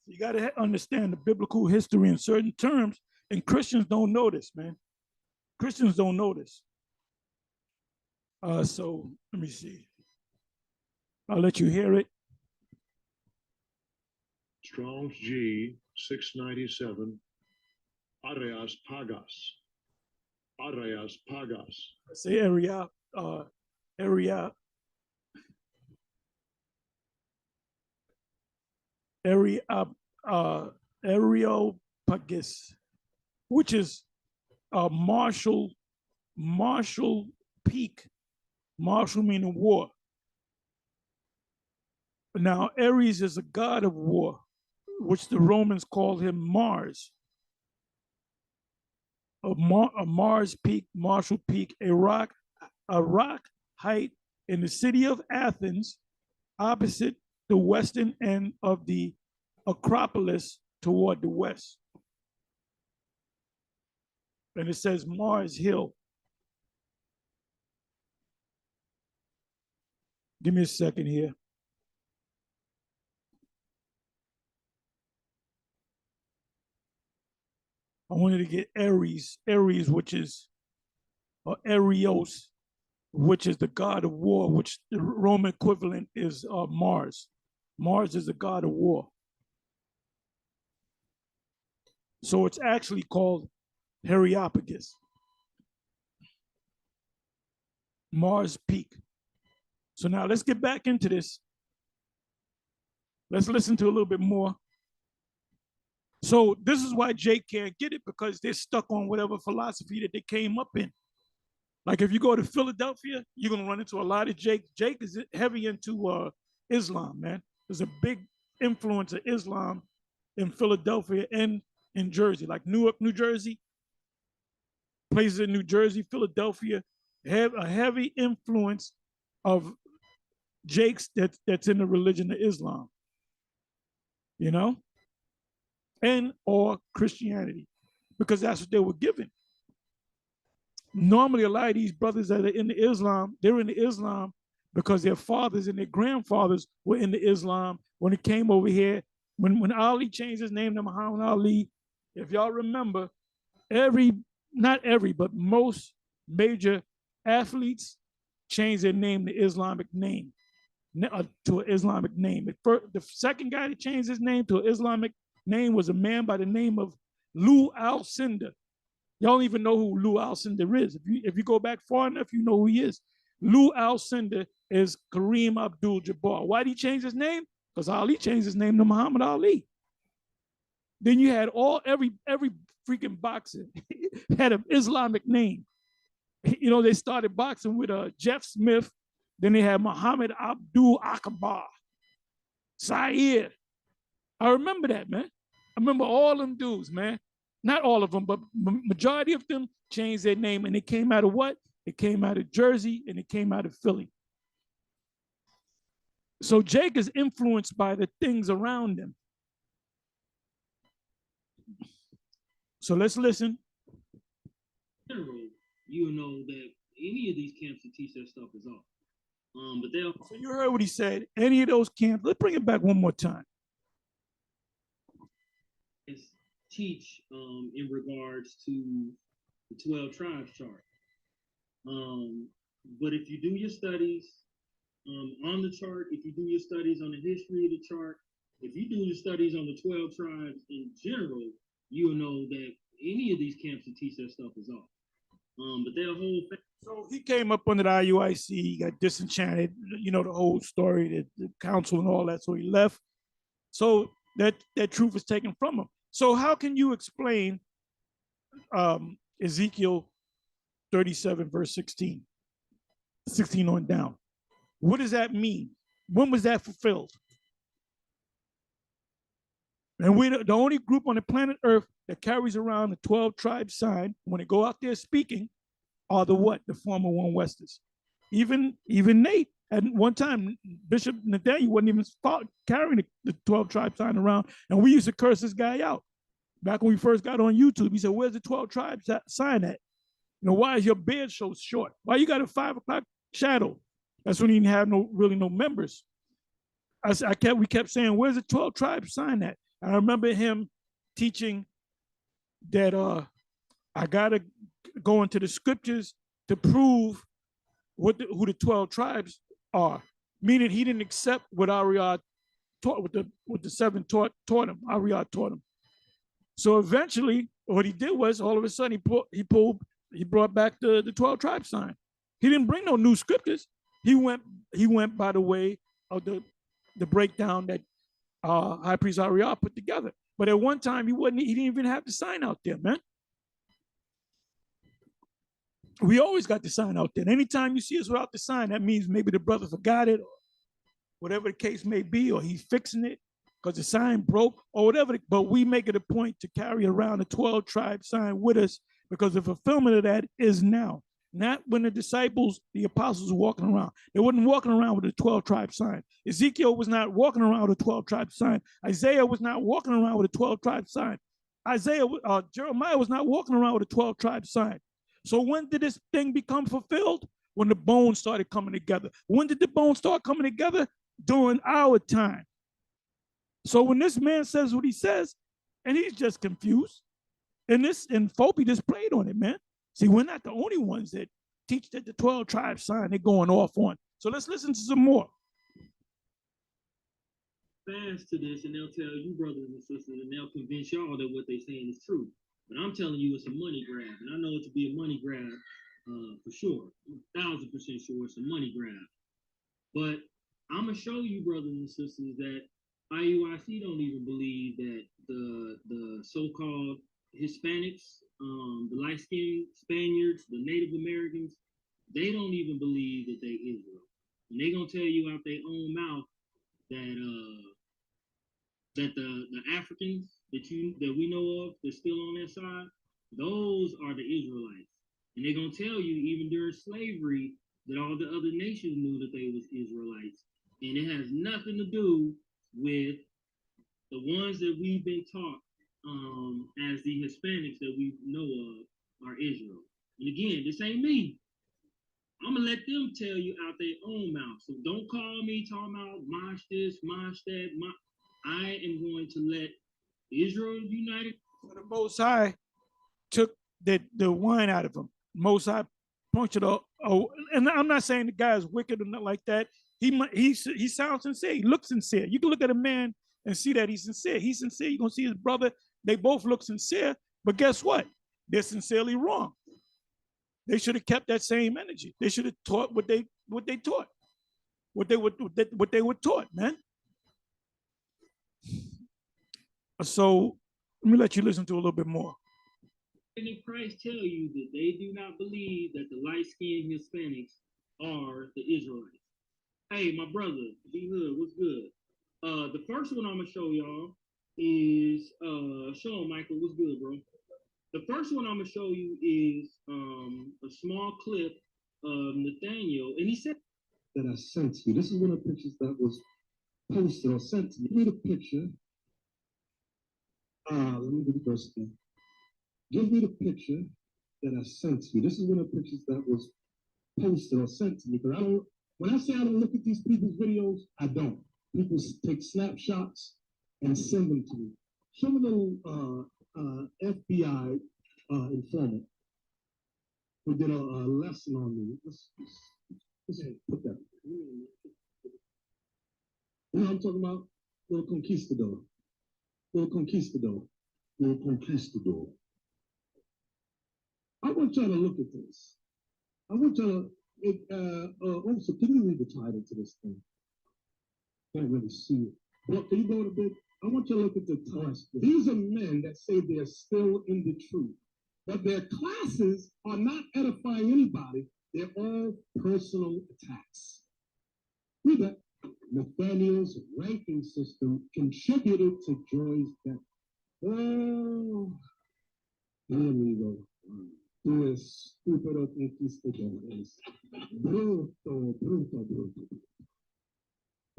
You got to understand the biblical history in certain terms, and Christians don't know this, man. Christians don't know this. So let me see. I'll let you hear it. Strong's G 697. Areas Pagas. Areas Pagas. Say area. Areopagus, which is Marshall Peak. Marshall meaning war. Now, Ares is a god of war, which the Romans called him Mars. A Mars peak, Marshall Peak, a rock height in the city of Athens, opposite the western end of the Acropolis toward the west. And it says Mars Hill. Give me a second here. I wanted to get Ares, which is, or Arios, which is the god of war, which the Roman equivalent is Mars. Mars is the god of war. So it's actually called Areopagus. Mars Peak. So now let's get back into this. Let's listen to a little bit more. So this is why Jake can't get it, because they're stuck on whatever philosophy that they came up in. Like if you go to Philadelphia, you're gonna run into a lot of Jake. Jake is heavy into Islam, man. There's a big influence of Islam in Philadelphia and in Jersey, like Newark, New Jersey, places in New Jersey, Philadelphia, have a heavy influence of Jake's that's in the religion of Islam, you know, and or Christianity, because that's what they were given. Normally, a lot of these brothers that are in the Islam, they're in the Islam because their fathers and their grandfathers were in the Islam when it came over here. When Ali changed his name to Muhammad Ali, if y'all remember, not every, but most major athletes changed their name to Islamic name, to an Islamic name. The second guy that changed his name to an Islamic name was a man by the name of Lou Alcindor. Y'all don't even know who Lou Alcindor is. If you go back far enough, you know who he is. Lou Alcindor is Kareem Abdul-Jabbar. Why did he change his name? Because Ali changed his name to Muhammad Ali. Then you had every freaking boxer had an Islamic name. You know, they started boxing with Jeff Smith. Then they had Muhammad Abdul Akbar, Zaire. I remember that, man. I remember all them dudes, man. Not all of them, but majority of them changed their name, and it came out of what? It came out of Jersey, and it came out of Philly. So Jake is influenced by the things around him. So let's listen. In general, you know that any of these camps that teach that stuff is off. But they'll. So you heard what he said. Any of those camps. Let's bring it back one more time. Teach in regards to the 12 tribes chart. But if you do your studies on the chart, if you do your studies on the history of the chart, if you do your studies on the 12 tribes in general, you'll know that any of these camps that teach that stuff is off. But their whole thing. So he came up under the IUIC, he got disenchanted, you know, the whole story, the council and all that, so he left. So that truth is taken from him. So how can you explain Ezekiel 37, verse 16 on down? What does that mean? When was that fulfilled? And we're the only group on the planet Earth that carries around the 12 tribe sign when they go out there speaking are the what? The former One Westers. Even Nate, at one time, Bishop Nathaniel wasn't even carrying the 12 tribe sign around, and we used to curse this guy out. Back when we first got on YouTube, he said, "Where's the 12 tribes sign at? You know, why is your beard so short? Why you got a 5 o'clock shadow?" That's when he didn't have really no members. We kept saying, "Where's the 12 tribes sign at?" I remember him teaching that I gotta go into the scriptures to prove who the 12 tribes are. Meaning he didn't accept what Ariad taught, what the seven taught him. Ariad taught him. So eventually, what he did was, all of a sudden, he brought back the 12 tribe sign. He didn't bring no new scriptures. He went by the way of the breakdown that High Priest Ariad put together. But at one time, he didn't even have the sign out there, man. We always got the sign out there. And anytime you see us without the sign, that means maybe the brother forgot it whatever the case may be, or he's fixing it because the sign broke or whatever. But we make it a point to carry around the 12 tribe sign with us because the fulfillment of that is now. Not when the disciples, the apostles were walking around. They wasn't walking around with a 12 tribe sign. Ezekiel was not walking around with a 12 tribe sign. Isaiah was not walking around with a 12 tribe sign. Jeremiah was not walking around with a 12 tribe sign. So when did this thing become fulfilled? When the bones started coming together. When did the bones start coming together? During our time. So when this man says what he says, and he's just confused, and Fopi just played on it, man. See, we're not the only ones that teach that the 12 tribe sign they're going off on. So let's listen to some more. Fast to this, and they'll tell you, brothers and sisters, and they'll convince y'all that what they're saying is true. But I'm telling you, it's a money grab, and I know it to be a money grab for sure. 1,000% sure it's a money grab. But I'm gonna show you, brothers and sisters, that IUIC don't even believe that the so-called Hispanics, the light-skinned Spaniards, the Native Americans, they don't even believe that they Israel. And they gonna tell you out their own mouth that the Africans that we know of that's still on their side, those are the Israelites. And they're gonna tell you even during slavery that all the other nations knew that they was Israelites. And it has nothing to do with the ones that we've been taught as the Hispanics that we know of are Israel. And again, this ain't me. I'm gonna let them tell you out their own mouth. So don't call me talking about mosh this, mosh that. I am going to let Israel United. So the Most High took the wine out of him. Most High punctured and I'm not saying the guy is wicked or nothing like that. He sounds sincere. He looks sincere. You can look at a man and see that he's sincere. He's sincere. You're gonna see his brother. They both look sincere, but guess what? They're sincerely wrong. They should have kept that same energy. They should have taught what they taught, what they were taught, man. So let me let you listen to a little bit more. And in Christ tell you that they do not believe that the light-skinned Hispanics are the Israelites. Hey, my brother, D Hood, what's good? The first one I'm gonna show y'all is show him, Michael, what's good, bro? The first one I'm gonna show you is a small clip of Nathaniel, and he said that I sent you. This is one of the pictures that was posted or sent to me. Give me the picture. Let me do the first thing. Give me the picture that I sent you. This is one of the pictures that was posted or sent to me. Because when I say I don't look at these people's videos, I don't. People take snapshots and send them to me. Some of the FBI informant who did a lesson on me. Let's put that. You know what I'm talking about? Little conquistador. Little conquistador. Little conquistador. I want y'all to look at this. I want y'all to, also, can you read the title to this thing? Can't really see it. But can you go a bit? I want you to look at the title. These are men that say they're still in the truth, but their classes are not edifying anybody. They're all personal attacks. Read that. Nathaniel's ranking system contributed to Joy's death. Oh, here we go. Tú es estúpido conquistadores. Bruto, bruto, bruto.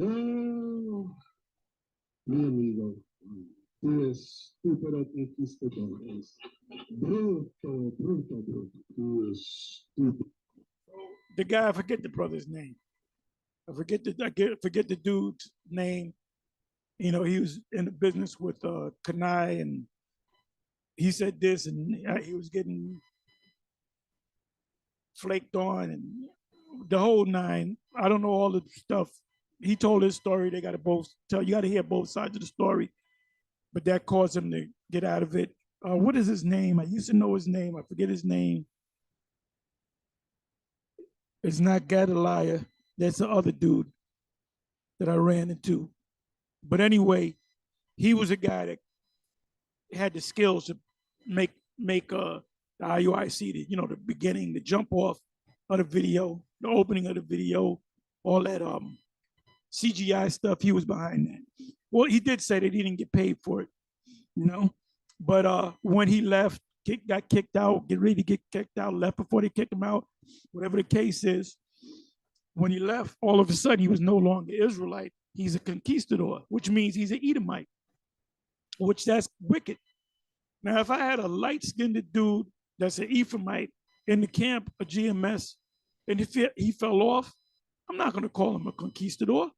Oh, mi amigo. Tú es estúpido conquistadores. Bruto, bruto, bruto. Tú es estúpido. The guy, I forget the brother's name. I forget the dude's name. You know, he was in the business with Kanai, and he said this, and he was getting flaked on, and the whole nine. I don't know all the stuff. He told his story. They got to both tell. You got to hear both sides of the story, but that caused him to get out of it. What is his name? I used to know his name. I forget his name. It's not Gadaliah. That's the other dude that I ran into. But anyway, he was a guy that had the skills to make the IUIC, the beginning, the jump off of the video, the opening of the video, all that CGI stuff, he was behind that. Well, he did say that he didn't get paid for it, you know. But when he left, got kicked out, get ready to get kicked out, left before they kicked him out, whatever the case is, when he left, all of a sudden he was no longer Israelite. He's a conquistador, which means he's an Edomite, which that's wicked. Now, if I had a light-skinned dude that's an Ephraimite in the camp of GMS, and if he fell off, I'm not going to call him a conquistador.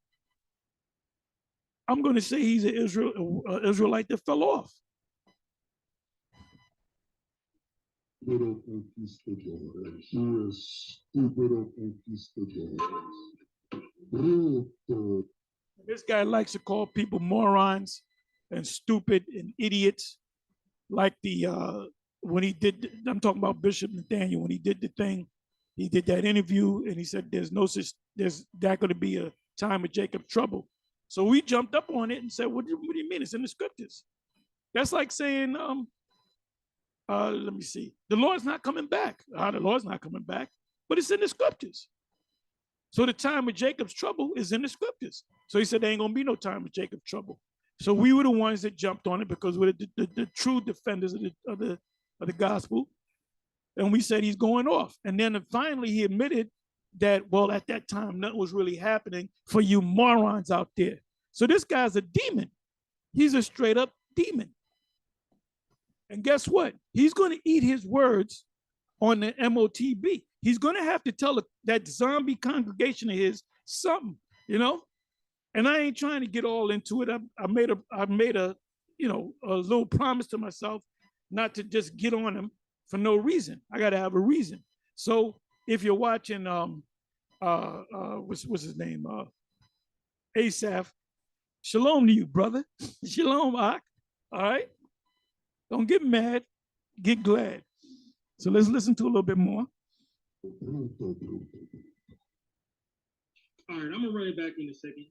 I'm going to say he's an Israelite that fell off. Little conquistadores. He is stupid conquistadores. Bruto. This guy likes to call people morons and stupid and idiots. Like when he did, I'm talking about Bishop Nathaniel, when he did the thing, he did that interview and he said, there's not going to be a time of Jacob's trouble. So we jumped up on it and said, what do you mean? It's in the scriptures. That's like saying, let me see, the Lord's not coming back. The Lord's not coming back, but it's in the scriptures. So the time of Jacob's trouble is in the scriptures. So he said, there ain't going to be no time of Jacob's trouble. So we were the ones that jumped on it because we're the true defenders of the gospel. And we said he's going off. And then finally he admitted that, well, at that time, nothing was really happening for you morons out there. So this guy's a demon. He's a straight up demon. And guess what? He's going to eat his words on the MOTB. He's going to have to tell that zombie congregation of his something, you know? And I ain't trying to get all into it. I made a little promise to myself not to just get on him for no reason. I got to have a reason. So if you're watching, what's his name? Asaph, shalom to you, brother. Shalom, Ak. All right? Don't get mad, get glad. So let's listen to a little bit more. All right, I'm gonna run it back in a second.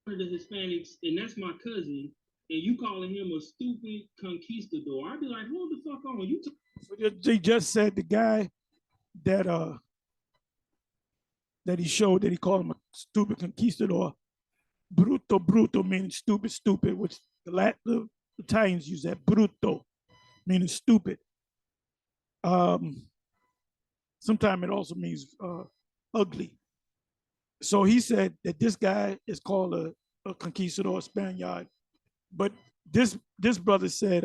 The Hispanics, and that's my cousin, and you calling him a stupid conquistador. I'd be like, hold the fuck on. So they just said the guy that he showed that he called him a stupid conquistador. Bruto meaning stupid, which the Italians use that. Bruto meaning stupid. Sometimes it also means ugly. So he said that this guy is called a conquistador, Spaniard. But this brother said,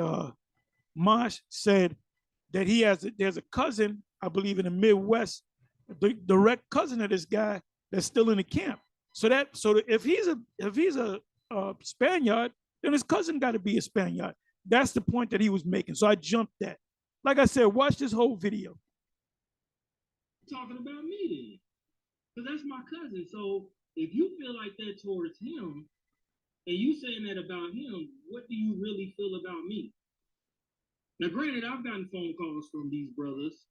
Mosh said that there's a cousin, I believe in the Midwest, the direct cousin of this guy that's still in the camp. So if he's a Spaniard, then his cousin got to be a Spaniard. That's the point that he was making. So I jumped that. Like I said, watch this whole video. Talking about me then. Because that's my cousin. So if you feel like that towards him, and you saying that about him, what do you really feel about me? Now, granted, I've gotten phone calls from these brothers,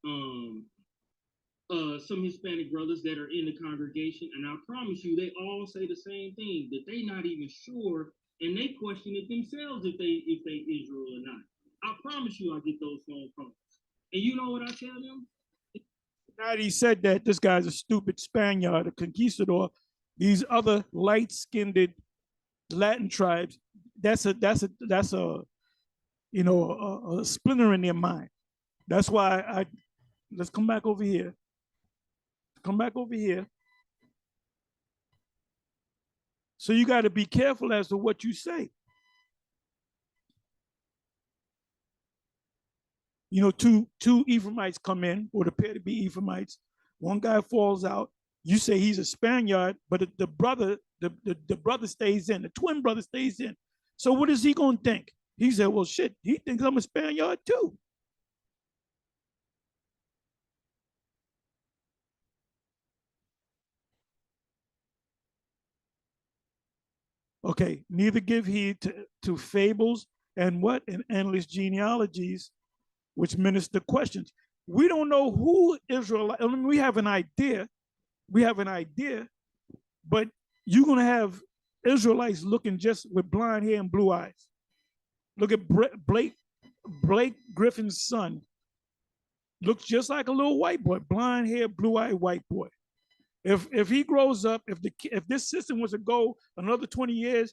some Hispanic brothers that are in the congregation, and I promise you, they all say the same thing, that they not even sure, and they question it themselves if they Israel or not. I promise you I get those phone calls. And you know what I tell them? Now he said that this guy's a stupid Spaniard, a conquistador. These other light-skinned Latin tribes, that's a splinter in their mind. That's why let's come back over here. Come back over here. So you got to be careful as to what you say. You know, two Ephraimites come in, or appear to be Ephraimites. One guy falls out. You say he's a Spaniard, but the brother stays in. The twin brother stays in. So what is he going to think? He said, well, shit, he thinks I'm a Spaniard too. Okay, neither give heed to fables and endless genealogies, which minister questions. We don't know who Israel. I mean, we have an idea, but you're gonna have Israelites looking just with blonde hair and blue eyes. Look at Blake Griffin's son. Looks just like a little white boy, blonde hair, blue-eyed white boy. If he grows up, if this system was to go another 20 years,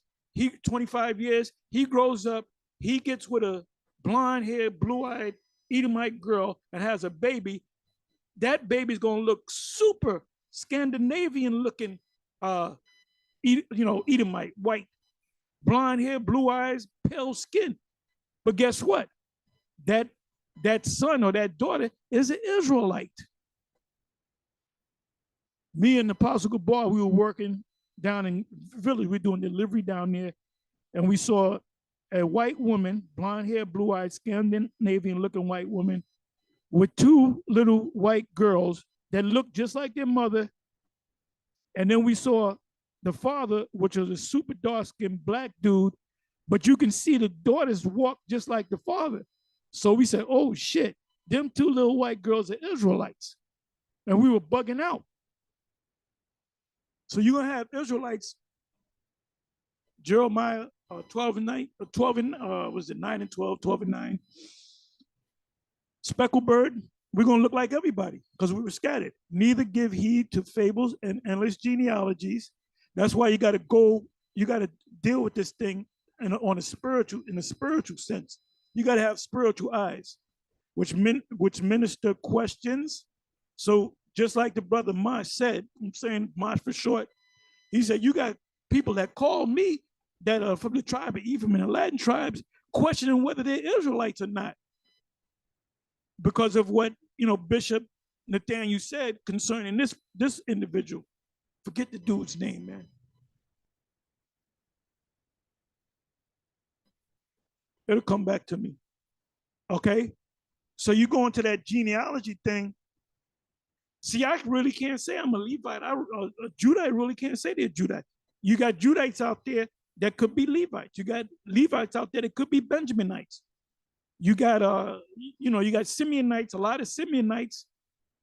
25 years, he grows up, he gets with a blonde haired, blue-eyed Edomite girl and has a baby, that baby's gonna look super Scandinavian looking, Edomite, white, blonde hair, blue eyes, pale skin. But guess what? That son or that daughter is an Israelite. Me and the Apostle Gabar, we were working down in village. We're doing delivery down there, and we saw a white woman, blonde hair, blue eyed, Scandinavian looking white woman with two little white girls that looked just like their mother. And then we saw the father, which was a super dark skinned black dude, but you can see the daughters walk just like the father. So we said, oh shit, them two little white girls are Israelites. And we were bugging out. So you're gonna have Israelites, Jeremiah 12 and 9, 12 and was it 9 and 12, 12 and 9. Speckled bird, we're gonna look like everybody because we were scattered. Neither give heed to fables and endless genealogies. That's why you gotta deal with this thing in a spiritual sense. You gotta have spiritual eyes, which minister questions. So just like the brother Mosh said, I'm saying Mosh for short, he said, you got people that call me that are from the tribe of Ephraim and the Latin tribes questioning whether they're Israelites or not. Because of what, Bishop Nathaniel said concerning this individual. Forget the dude's name, man. It'll come back to me. Okay? So you go into that genealogy thing. See, I really can't say I'm a Levite. A Judite really can't say they're Judite. You got Judites out there that could be Levites. You got Levites out there that could be Benjaminites. You got you got Simeonites, a lot of Simeonites,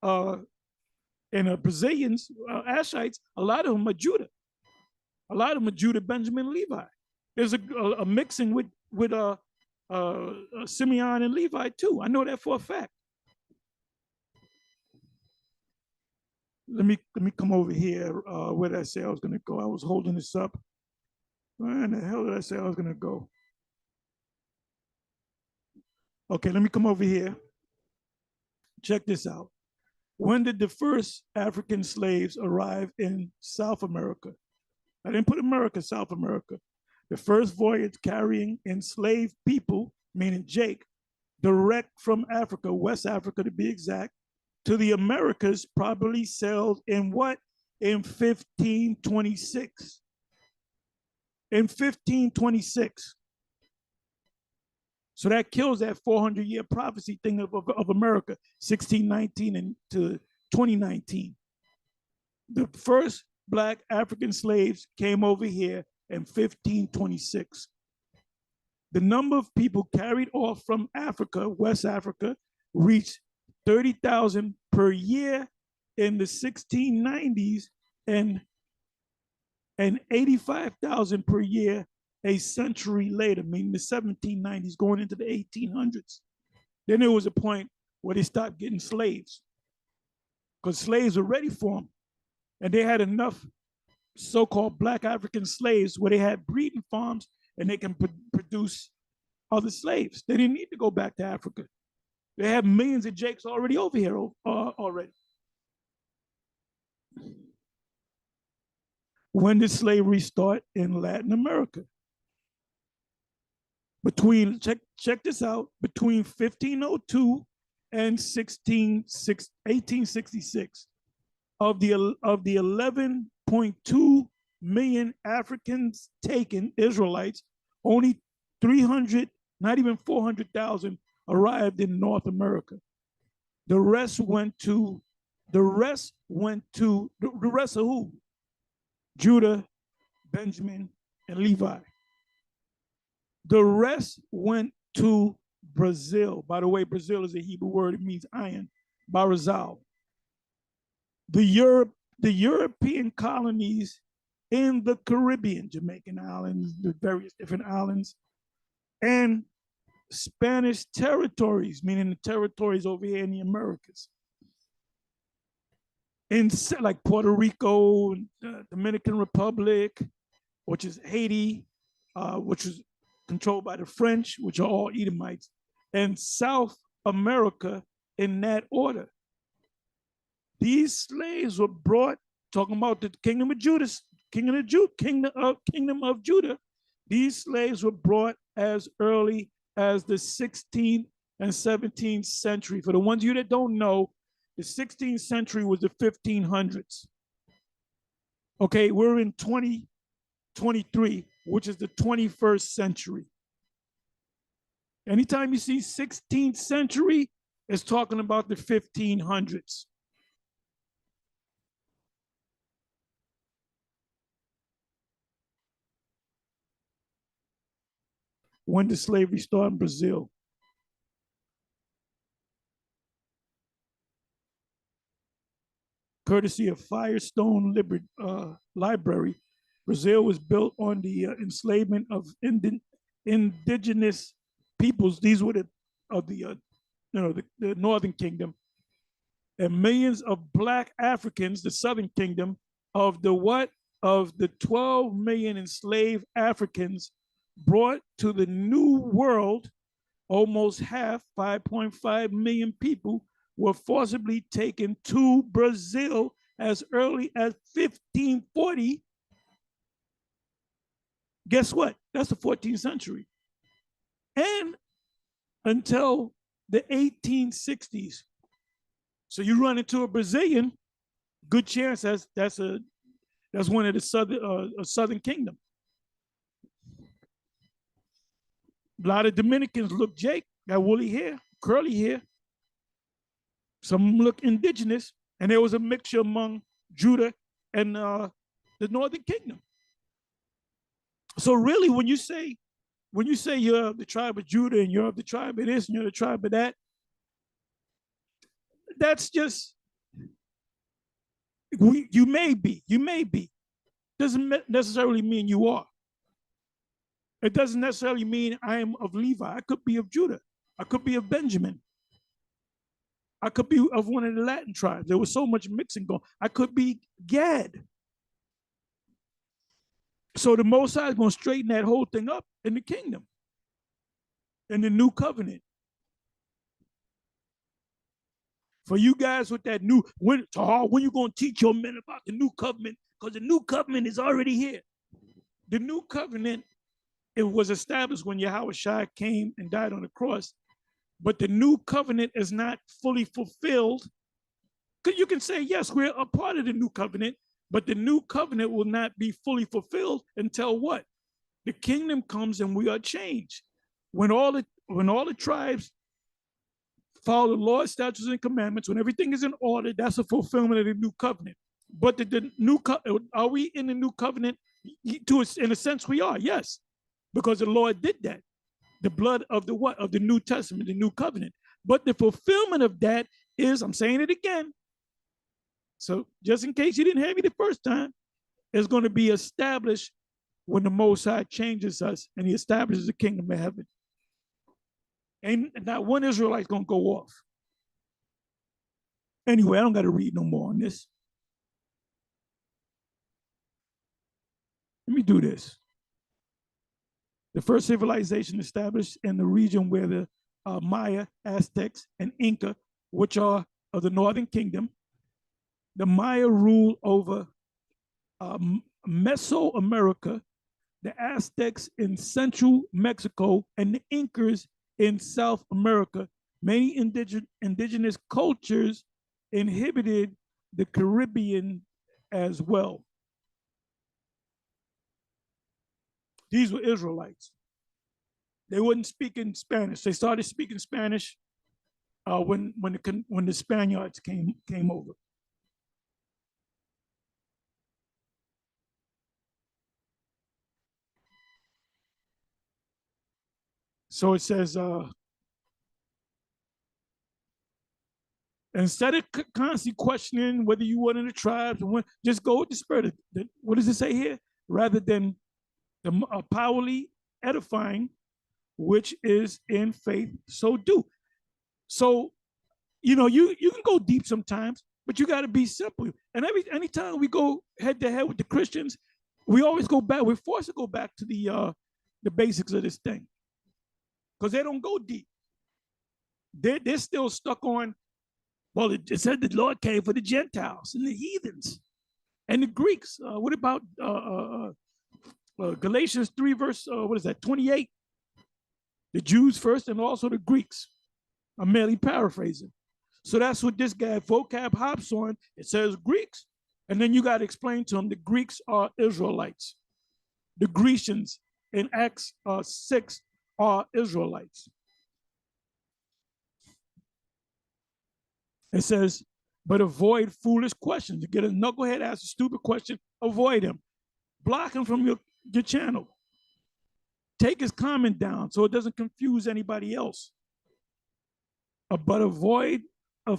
and Brazilians, Ashites, a lot of them are Judah. A lot of them are Judah, Benjamin, Levi. There's a mixing with Simeon and Levi too. I know that for a fact. Let me come over here. Where did I say I was gonna go? I was holding this up. Where in the hell did I say I was gonna go? Okay, let me come over here. Check this out. When did the first African slaves arrive in South America? I didn't put America, South America. The first voyage carrying enslaved people, meaning Jake, direct from Africa, West Africa to be exact, to the Americas probably sailed in what? In 1526. In 1526. So that kills that 400-year prophecy thing of America, 1619 and to 2019. The first Black African slaves came over here in 1526. The number of people carried off from Africa, West Africa, reached 30,000 per year in the 1690s and 85,000 per year a century later, meaning the 1790s going into the 1800s. Then there was a point where they stopped getting slaves because slaves were ready for them. And they had enough so-called Black African slaves where they had breeding farms and they can produce other slaves. They didn't need to go back to Africa. They have millions of Jakes already over here already. When did slavery start in Latin America? Check this out, between 1502 and 1866, of the 11.2 million Africans taken, Israelites, only 300, not even 400,000 arrived in North America. The rest of who? Judah, Benjamin, and Levi. The rest went to Brazil. By the way, Brazil is a Hebrew word. It means iron, barazal. The European colonies in the Caribbean, Jamaican islands, the various different islands, and Spanish territories, meaning the territories over here in the Americas. in like Puerto Rico, Dominican Republic, which is Haiti, which was controlled by the French, which are all Edomites, and South America in that order. These slaves were brought, talking about the kingdom of Judah, kingdom of Judah. These slaves were brought as early as the 16th and 17th century. For the ones of you that don't know, the 16th century was the 1500s. Okay, we're in 2023, which is the 21st century. Anytime you see 16th century, it's talking about the 1500s. When did slavery start in Brazil? Courtesy of Firestone Library, Brazil was built on the enslavement of indigenous peoples. These were the Northern Kingdom, and millions of Black Africans, the Southern Kingdom, of the 12 million enslaved Africans brought to the New World, almost half, 5.5 million people, were forcibly taken to Brazil as early as 1540. Guess what? That's the 14th century. And until the 1860s. So you run into a Brazilian, good chance that's one of the Southern Kingdom. A lot of Dominicans look Jake, got woolly hair, curly hair. Some look indigenous, and there was a mixture among Judah and the Northern Kingdom. So really, when you say you're of the tribe of Judah and you're of the tribe of this and you're the tribe of that, that's just you may be. Doesn't necessarily mean you are. It doesn't necessarily mean I am of Levi. I could be of Judah. I could be of Benjamin. I could be of one of the Latin tribes. There was so much mixing going. I could be Gad. So the Most High is going to straighten that whole thing up in the kingdom, in the new covenant. For you guys with that when you going to teach your men about the new covenant? Because the new covenant is already here. The new covenant, it was established when Yahawashi came and died on the cross. But the new covenant is not fully fulfilled. Because you can say, yes, we're a part of the new covenant, but the new covenant will not be fully fulfilled until what? The kingdom comes and we are changed. When all the tribes follow the law, statutes, and commandments, when everything is in order, that's a fulfillment of the new covenant. But are we in the new covenant? In a sense, we are, yes, because the Lord did that. The blood of the New Testament, the new covenant. But the fulfillment of that is, I'm saying it again, so just in case you didn't have me the first time, it's going to be established when the Most High changes us and he establishes the kingdom of heaven. And not one Israelite's going to go off. Anyway, I don't got to read no more on this. Let me do this. The first civilization established in the region where the Maya, Aztecs, and Inca, which are of the Northern Kingdom, the Maya ruled over Mesoamerica, the Aztecs in central Mexico, and the Incas in South America. Many indigenous cultures inhabited the Caribbean as well. These were Israelites. They weren't speaking Spanish. They started speaking Spanish when the Spaniards came over. So it says, instead of constantly questioning whether you were in the tribes, just go with the spirit. What does it say here? Rather than the powerfully edifying, which is in faith, so do. So, you can go deep sometimes. But you got to be simple. And anytime we go head to head with the Christians, we always go back. We're forced to go back to the basics of this thing, because they don't go deep. They're still stuck on, well, it said the Lord came for the Gentiles and the heathens and the Greeks. What about Galatians 3 verse, 28? The Jews first and also the Greeks. I'm merely paraphrasing. So that's what this guy vocab hops on. It says Greeks. And then you got to explain to them the Greeks are Israelites. The Grecians in Acts 6 are Israelites. It says, but avoid foolish questions. You get a knucklehead, ask a stupid question, avoid him. Block him from your channel. Take his comment down so it doesn't confuse anybody else. But avoid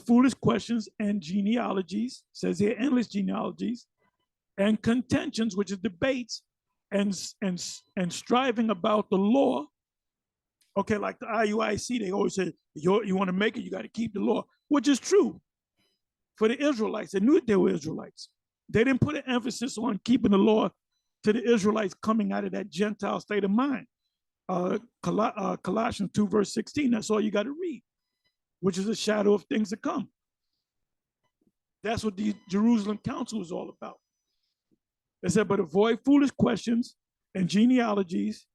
foolish questions and genealogies, says here, endless genealogies, and contentions, which is debates, and striving about the law. Okay, like the IUIC, they always say, you want to make it, you got to keep the law, which is true. For the Israelites, they knew they were Israelites. They didn't put an emphasis on keeping the law to the Israelites coming out of that Gentile state of mind. Colossians 2 verse 16, that's all you got to read, which is a shadow of things to come. That's what the Jerusalem Council is all about. It said, but avoid foolish questions and genealogies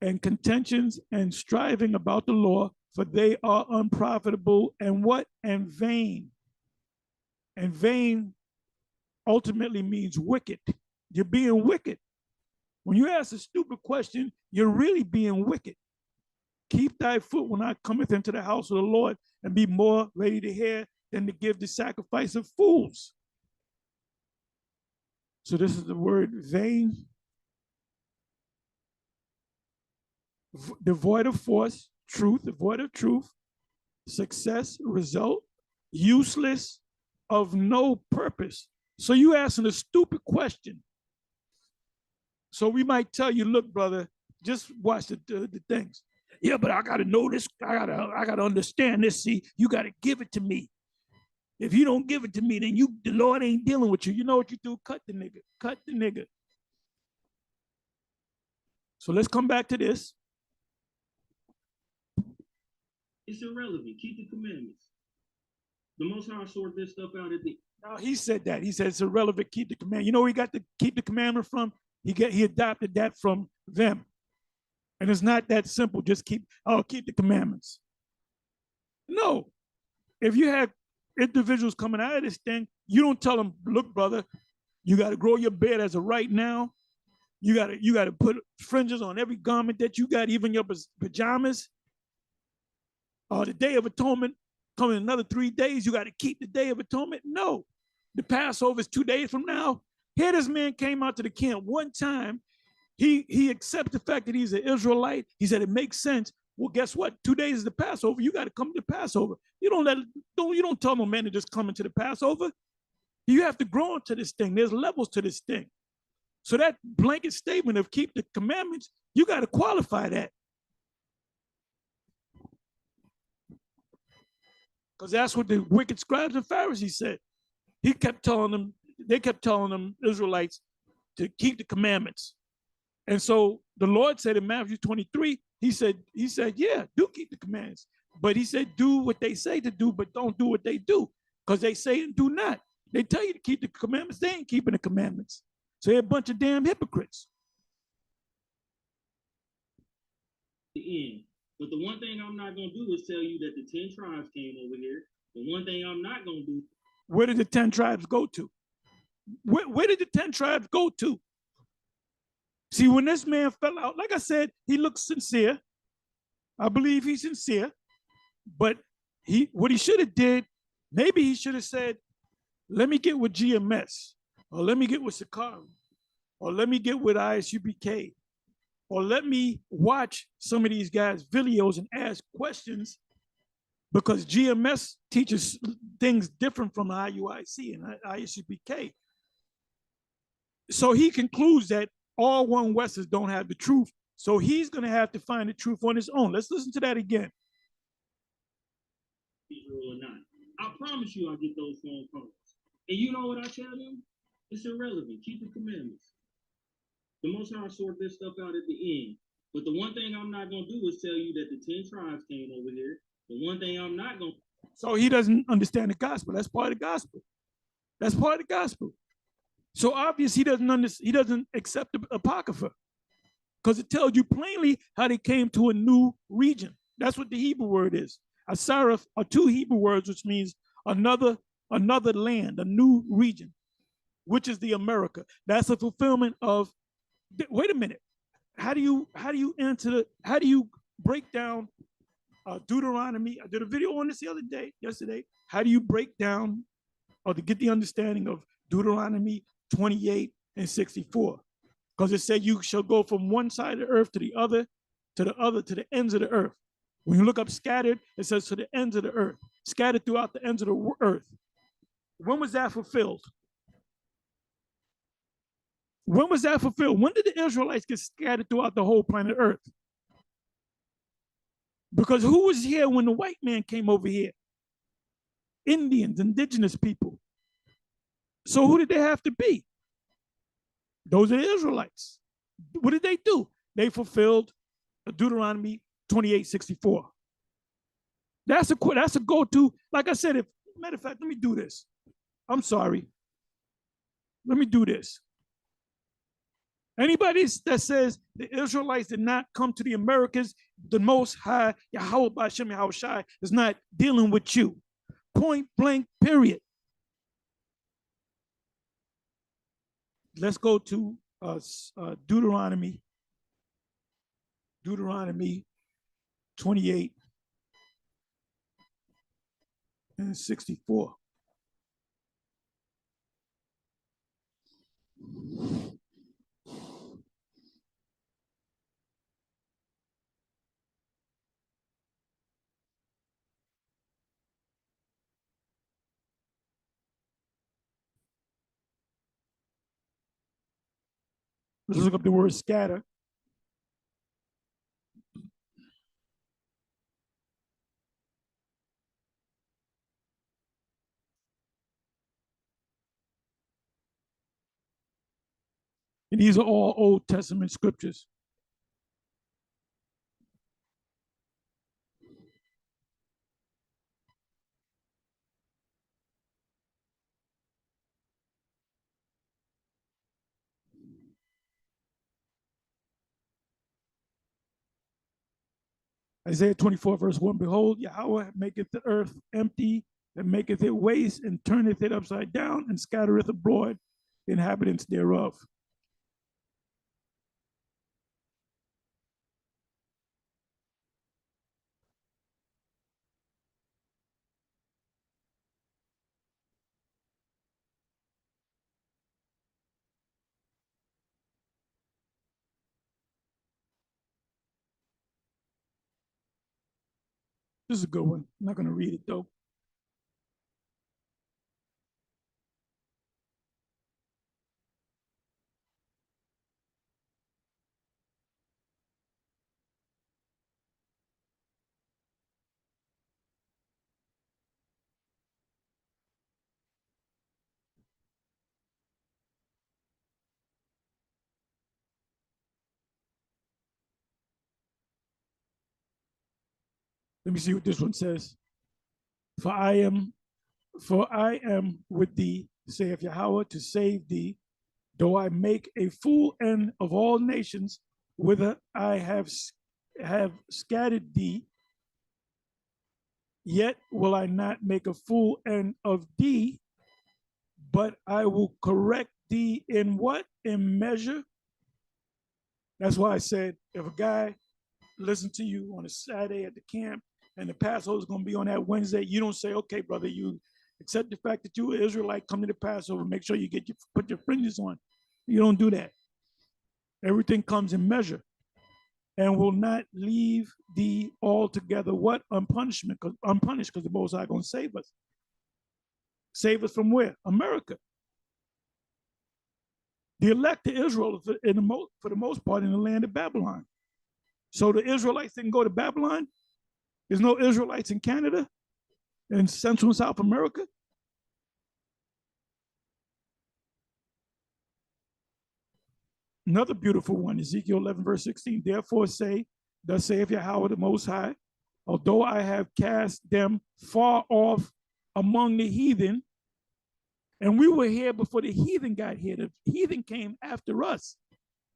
and contentions and striving about the law, for they are unprofitable and what? And vain. And vain ultimately means wicked. You're being wicked. When you ask a stupid question, you're really being wicked. Keep thy foot when I cometh into the house of the Lord, and be more ready to hear than to give the sacrifice of fools. So this is the word vain. Devoid of force, truth, devoid of truth, success, result, useless, of no purpose. So you asking a stupid question. So we might tell you, look, brother, just watch the things. Yeah, but I gotta know this. I gotta understand this. See, you gotta give it to me. If you don't give it to me, then the Lord ain't dealing with you. You know what you do? Cut the nigga. Cut the nigga. So let's come back to this. It's irrelevant. Keep the commandments. The Most High sort this stuff out at the. Now he said that. He said it's irrelevant. Keep the command. You know where he got to keep the commandment from? He adopted that from them. And it's not that simple. Just keep the commandments. No. If you have individuals coming out of this thing, you don't tell them, look, brother, you got to grow your beard as of right now. You got to put fringes on every garment that you got, even your pajamas. The Day of Atonement coming in another 3 days. You got to keep the Day of Atonement. No. The Passover is 2 days from now. Here this man came out to the camp one time. He accepted the fact that he's an Israelite. He said it makes sense. Well, guess what? 2 days is the Passover. You got to come to the Passover. You don't tell no man to just come into the Passover. You have to grow into this thing. There's levels to this thing. So that blanket statement of keep the commandments, you got to qualify that. Because that's what the wicked scribes and Pharisees said. They kept telling them Israelites to keep the commandments. And so the Lord said in Matthew 23, he said, yeah, do keep the commandments. But he said, do what they say to do, but don't do what they do. Because they say and do not. They tell you to keep the commandments. They ain't keeping the commandments. So they're a bunch of damn hypocrites. The end. But the one thing I'm not going to do is tell you that the 10 tribes came over here. The one thing I'm not going to do. Where did the 10 tribes go to? Where did the 10 tribes go to? See, when this man fell out, like I said, he looked sincere. I believe he's sincere. But what he should have did, maybe he should have said, let me get with GMS, or let me get with Sakari, or let me get with ISUBK, or let me watch some of these guys' videos and ask questions, because GMS teaches things different from IUIC and ISUBK. So he concludes that all one Westers don't have the truth. So he's going to have to find the truth on his own. Let's listen to that again. Or not. I promise you I'll get those phone calls. And you know what I tell them? It's irrelevant. Keep the commandments. The Most High sort this stuff out at the end. But the one thing I'm not going to do is tell you that the 10 tribes came over here. The one thing I'm not going to. So he doesn't understand the gospel. That's part of the gospel. That's part of the gospel. So obviously he doesn't accept the Apocrypha, because it tells you plainly how they came to a new region. That's what the Hebrew word is. Asareth are two Hebrew words, which means another land, a new region, which is the America. That's a fulfillment of. Wait a minute. How do you break down Deuteronomy? I did a video on this yesterday. How do you break down or to get the understanding of Deuteronomy 28 and 64? Because it said you shall go from one side of the earth to the other, to the ends of the earth. When you look up scattered, it says to the ends of the earth, scattered throughout the ends of the earth. When was that fulfilled? When was that fulfilled? When did the Israelites get scattered throughout the whole planet Earth? Because who was here when the white man came over here? Indians, indigenous people. So who did they have to be? Those are the Israelites. What did they do? They fulfilled Deuteronomy 28:64. That's a go-to. Like I said, matter of fact, let me do this. I'm sorry. Let me do this. Anybody that says the Israelites did not come to the Americas, the Most High, Yahawah by Shem Yahawashi, is not dealing with you. Point blank, period. Let's go to Deuteronomy 28 and 64. Let's look up the word scatter. And these are all Old Testament scriptures. Isaiah 24, verse 1, behold, Yahawah maketh the earth empty, and maketh it waste, and turneth it upside down, and scattereth abroad the inhabitants thereof. This is a good one. I'm not going to read it, though. Let me see what this one says. For I am with thee, saith Yahawah, to save thee, though I make a full end of all nations, whither I have scattered thee, yet will I not make a full end of thee, but I will correct thee in what? In measure. That's why I said, if a guy listens to you on a Saturday at the camp and the Passover is going to be on that Wednesday, you don't say, okay, brother, you accept the fact that you're an Israelite, come to the Passover, make sure you put your fringes on. You don't do that. Everything comes in measure, and will not leave thee altogether what? Unpunished, because the Most High going to save us. Save us from where? America. The elect to Israel for the most part in the land of Babylon. So the Israelites didn't go to Babylon. There's no Israelites in Canada. in Central and South America? Another beautiful one, Ezekiel 11, verse 16. Therefore say, thus saith Yahawah the Most High, although I have cast them far off among the heathen, and we were here before the heathen got here. The heathen came after us,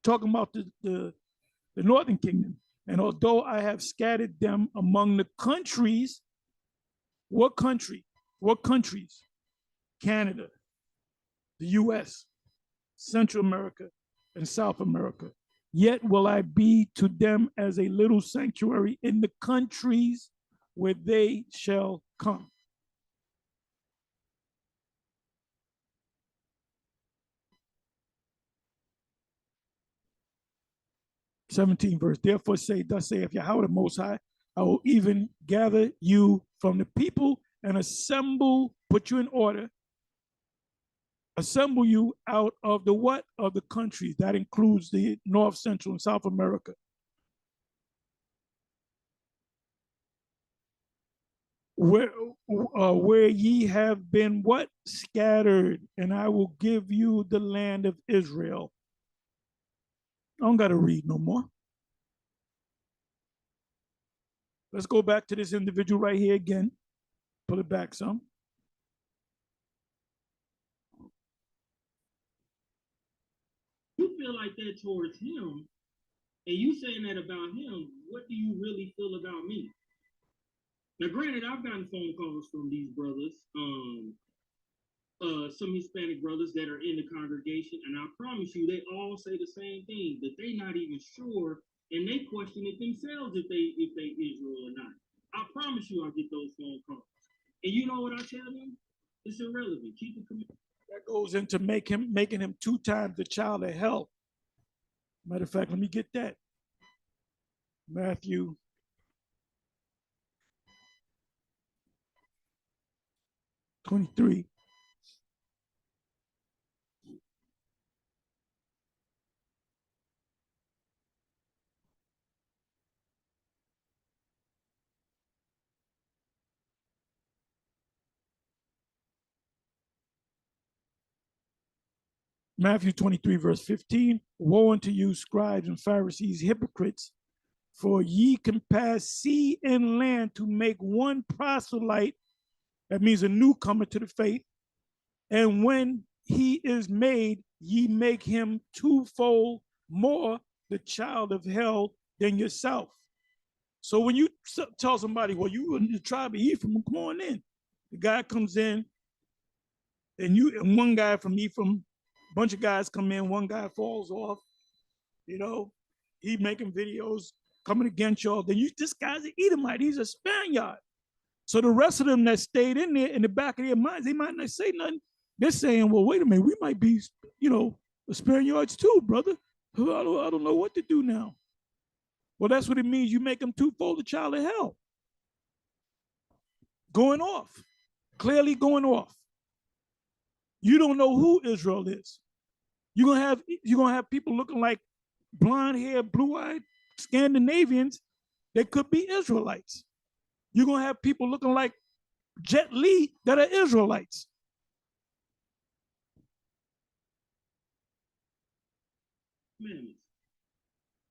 talking about the northern kingdom. And although I have scattered them among the countries, what country? What countries? Canada, the US, Central America, and South America. Yet will I be to them as a little sanctuary in the countries where they shall come. (17) verse. Therefore say, thus saith Yahawah the Most High, I will even gather you from the people and assemble, put you in order, assemble you out of the what? Of the countries. That includes the North, Central, and South America. Where ye have been what? Scattered, and I will give you the land of Israel. I don't got to read no more. Let's go back to this individual right here again. Pull it back some. You feel like that towards him, and you saying that about him, what do you really feel about me? Now, granted, I've gotten phone calls from these brothers, some Hispanic brothers that are in the congregation, and I promise you, they all say the same thing, that they not even sure, and they question it themselves if they Israel or not. I promise you, I'll get those phone calls. And you know what I tell them? It's irrelevant. Keep it coming. That goes into making him 2 times the child of hell. Matter of fact, let me get that. Matthew 23. Matthew 23, verse 15. Woe unto you, scribes and Pharisees, hypocrites, for ye compass sea and land to make one proselyte, that means a newcomer to the faith, and when he is made, ye make him 2-fold more the child of hell than yourself. So when you tell somebody, well, you in the tribe of Ephraim, come on in. The guy comes in, and one guy from Ephraim, a bunch of guys come in, one guy falls off, you know, he making videos coming against y'all. Then this guy's an Edomite, he's a Spaniard. So the rest of them that stayed in there, in the back of their minds, they might not say nothing. They're saying, well, wait a minute, we might be, you know, Spaniards too, brother. I don't know what to do now. Well, that's what it means. You make them 2-fold the child of hell. Going off, clearly going off. You don't know who Israel is. You're gonna have people looking like blonde hair, blue-eyed Scandinavians that could be Israelites. You're gonna have people looking like Jet Li that are Israelites. Commandments.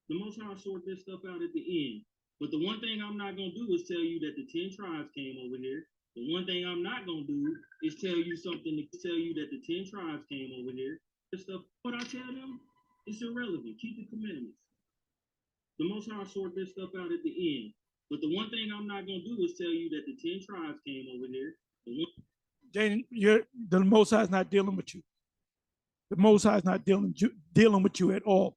The Most High sort this stuff out at the end. But the one thing I'm not gonna do is tell you that the 10 tribes came over here. The one thing I'm not gonna do is tell you something to tell you that the 10 tribes came over here. This stuff, what I tell them, it's irrelevant. Keep the commandments. The Most High sort this stuff out at the end. But the one thing I'm not gonna do is tell you that the 10 tribes came over here. The Most High is not dealing with you. The Most High is not dealing with you at all.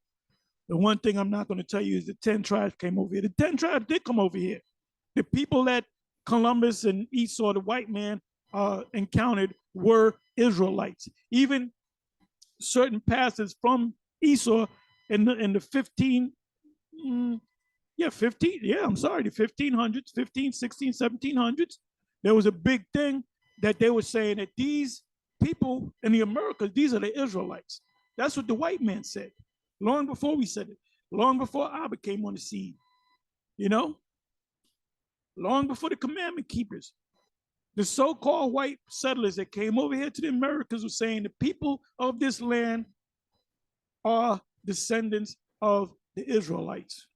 The one thing I'm not going to tell you is the 10 tribes came over here. The 10 tribes did come over here. The people that Columbus and Esau, the white man, encountered were Israelites. Even certain pastors from Esau in the 1500s, the 15, 16, 1700s, there was a big thing that they were saying that these people in the Americas, these are the Israelites. That's what the white man said. Long before we said it, long before Abba came on the scene, you know, long before the commandment keepers. the so-called white settlers that came over here to the Americas were saying the people of this land are descendants of the Israelites.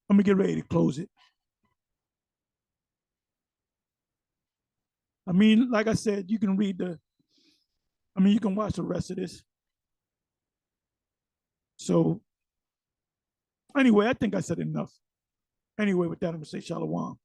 I'm gonna get ready to close it. I mean, like I said, you can read you can watch the rest of this. So anyway, I think I said enough. Anyway, with that, I'm gonna say shalom.